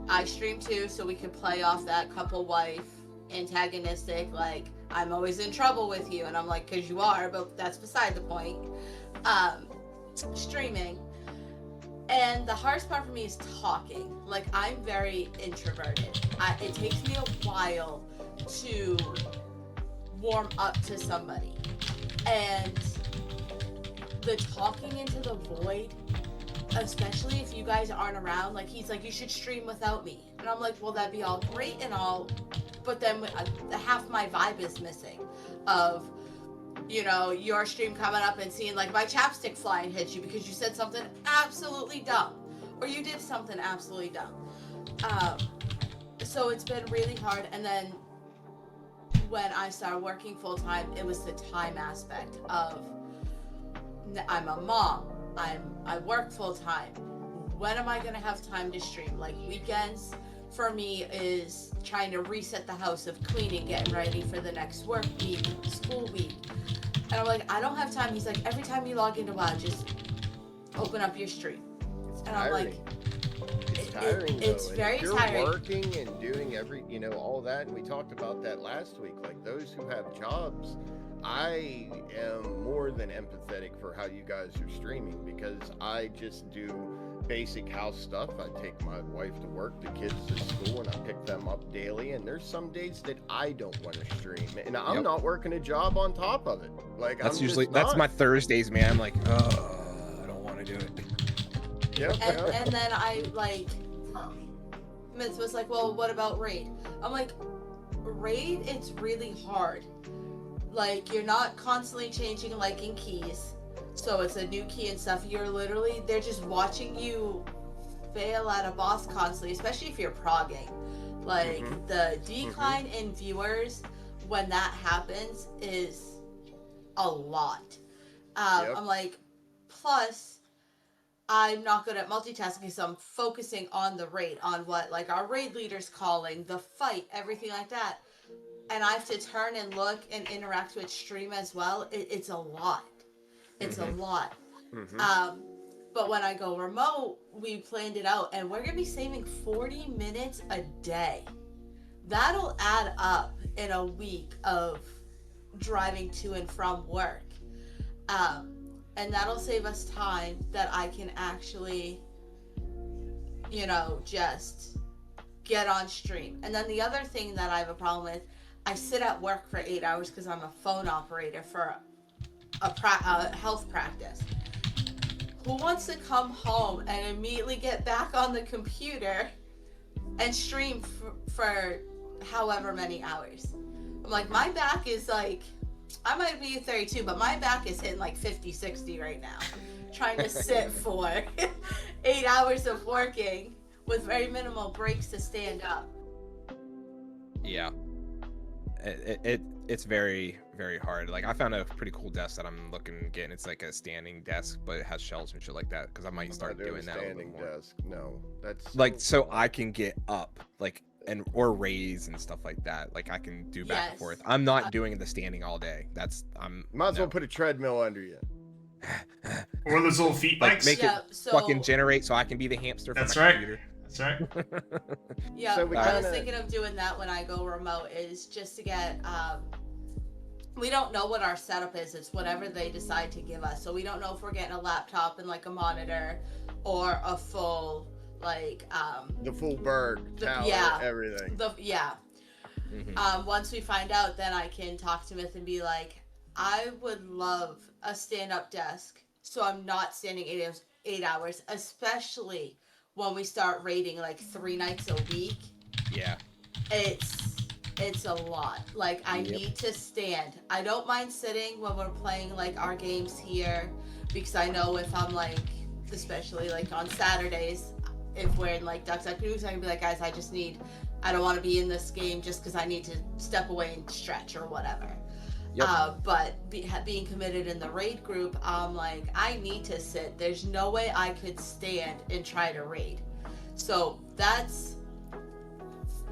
I stream too, so we can play off that couple wife antagonistic, like, I'm always in trouble with you." And I'm like, "'Cause you are, but that's beside the point." Streaming. And the hardest part for me is talking. Like, I'm very introverted. It takes me a while to warm up to somebody. And the talking into the void, especially if you guys aren't around, like, he's like, "You should stream without me." And I'm like, well, that'd be all great and all, but then half my vibe is missing of, your stream coming up and seeing like my chapstick fly and hit you because you said something absolutely dumb or you did something absolutely dumb. So it's been really hard. And then when I started working full time, it was the time aspect of, I'm a mom, I work full time. When am I gonna have time to stream? Like, weekends for me is trying to reset the house of cleaning, getting ready for the next work week, school week. And I'm like, I don't have time. He's like, every time you log into WoW, just open up your stream. It's and I'm like, it's tiring. It's though. very if you're tiring. Working and doing all that, and we talked about that last week. Like, those who have jobs, I am more than empathetic for how you guys are streaming, because I just do basic house stuff. I take my wife to work, the kids to school, and I pick them up daily. And there's some days that I don't want to stream, and I'm not working a job on top of it. Like, that's I'm usually just that's not. my Thursdays, man. I'm like, oh, I don't want to do it. Yep. And then I like, Myth was like, well, what about raid? I'm like, raid, it's really hard. Like, you're not constantly changing like in keys, so it's a new key and stuff. They're just watching you fail at a boss constantly, especially if you're progging. Like, the decline in viewers when that happens is a lot. I'm like, plus I'm not good at multitasking, so I'm focusing on the raid, on what like our raid leader's calling, the fight, everything like that. And I have to turn and look and interact with stream as well. It's a lot. It's a lot. But when I go remote, we planned it out, and we're gonna be saving 40 minutes a day. That'll add up in a week of driving to and from work. And that'll save us time that I can actually, just get on stream. And then the other thing that I have a problem with, I sit at work for 8 hours because I'm a phone operator for a health practice. Who wants to come home and immediately get back on the computer and stream for however many hours? I'm like, my back is like, I might be 32, but my back is hitting like 50, 60 right now. Trying to sit for 8 hours of working with very minimal breaks to stand up. Yeah. It's very, very hard. Like, I found a pretty cool desk that I'm looking to get. It's like a standing desk, but it has shelves and shit like that, because I might start doing that a little bit more. Desk. No, that's like, so I can get up, like, or raise and stuff like that. Like, I can do back and forth. I'm not doing the standing all day. Might as well put a treadmill under you. Or those little feet bikes. Make it fucking generate so I can be the hamster for my computer. That's right. Yeah, So I was thinking of doing that when I go remote, is just to get, we don't know what our setup is. It's whatever they decide to give us. So we don't know if we're getting a laptop and like a monitor or a full, like, the full Berg, tower, everything. Once we find out, then I can talk to Myth and be like, I would love a stand-up desk, so I'm not standing 8 hours, especially when we start raiding like 3 nights a week. Yeah. It's a lot. Like, I need to stand. I don't mind sitting when we're playing like our games here, because I know if I'm like, especially like on Saturdays, if we're in like Ducks Duck Goose, I can be like, guys, I don't want to be in this game just because I need to step away and stretch or whatever. But being committed in the raid group, I'm like, I need to sit. There's no way I could stand and try to raid. So that's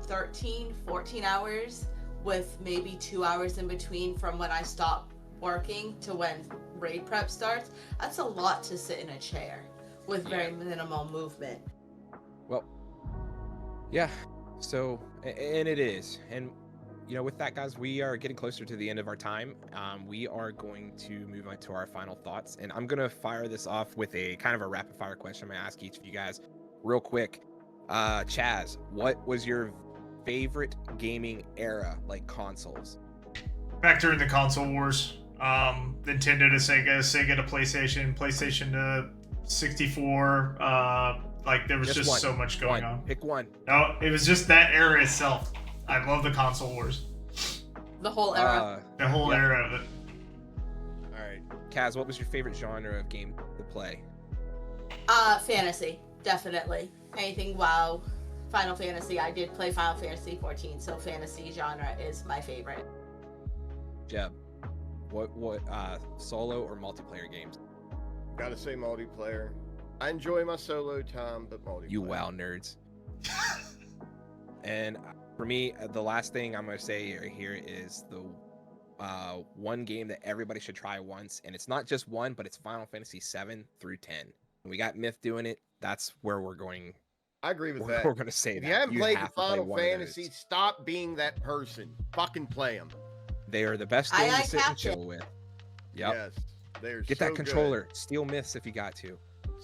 13, 14 hours with maybe 2 hours in between from when I stop working to when raid prep starts. That's a lot to sit in a chair with very minimal movement. Well, yeah. So, and it is. And with that, guys, we are getting closer to the end of our time. We are going to move on to our final thoughts, and I'm going to fire this off with a kind of a rapid fire question. I'm going to ask each of you guys real quick. Chaz, what was your favorite gaming era, like consoles? Back during the console wars. Nintendo to Sega to PlayStation to 64. Like, there was just so much going on. Pick one. No, it was just that era itself. I love the console wars. The whole era. The whole era of it. All right. Kaz, what was your favorite genre of game to play? Fantasy, definitely. Anything WoW, Final Fantasy. I did play Final Fantasy 14, so fantasy genre is my favorite. Jeb, what solo or multiplayer games? Gotta say multiplayer. I enjoy my solo time, but multiplayer. You WoW nerds. And for me, the last thing I'm going to say right here is the one game that everybody should try once. And it's not just one, but it's Final Fantasy 7 through 10. We got Myth doing it. That's where we're going. I agree with that. We're going to say if that. you haven't played the Final Fantasy, stop being that person. Fucking play them. They are the best game to sit and chill with. Yep. Yes. They're Get that controller. Good. Steal Myths if you got to.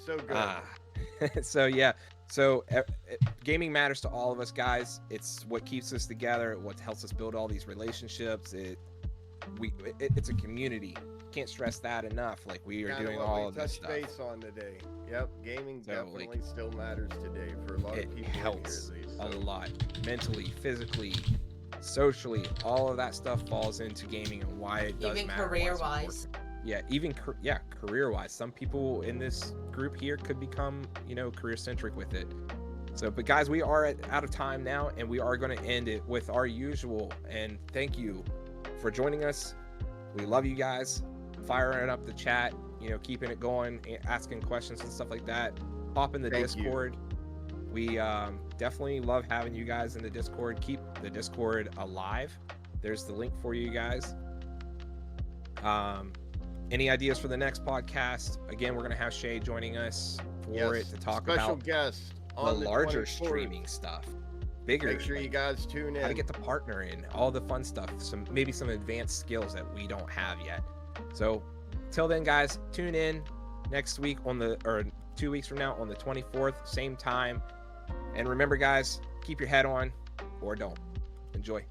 So good. So, yeah. So gaming matters to all of us, guys. It's what keeps us together, what helps us build all these relationships. It's a community. Can't stress that enough. Like, we are doing all of this stuff. Touch base on today. Yep, gaming definitely still matters today for a lot of people. It helps a lot, mentally, physically, socially. All of that stuff falls into gaming and why it does even matter. Career-wise. Yeah, career-wise. Some people in this group here could become, career-centric with it. So, but guys, we are out of time now, and we are going to end it with our usual. And thank you for joining us. We love you guys. Firing up the chat. keeping it going, asking questions and stuff like that. Hop in the Thank you. Discord. We definitely love having you guys in the Discord. Keep the Discord alive. There's the link for you guys. Any ideas for the next podcast? Again, we're going to have Shay joining us for it to talk special about guest the on the larger 24th. streaming stuff. Bigger. Make sure you guys tune in. How to get the partner in, all the fun stuff, maybe some advanced skills that we don't have yet. So till then, guys, tune in next week or 2 weeks from now on the 24th, same time. And remember, guys, keep your head on or don't. Enjoy.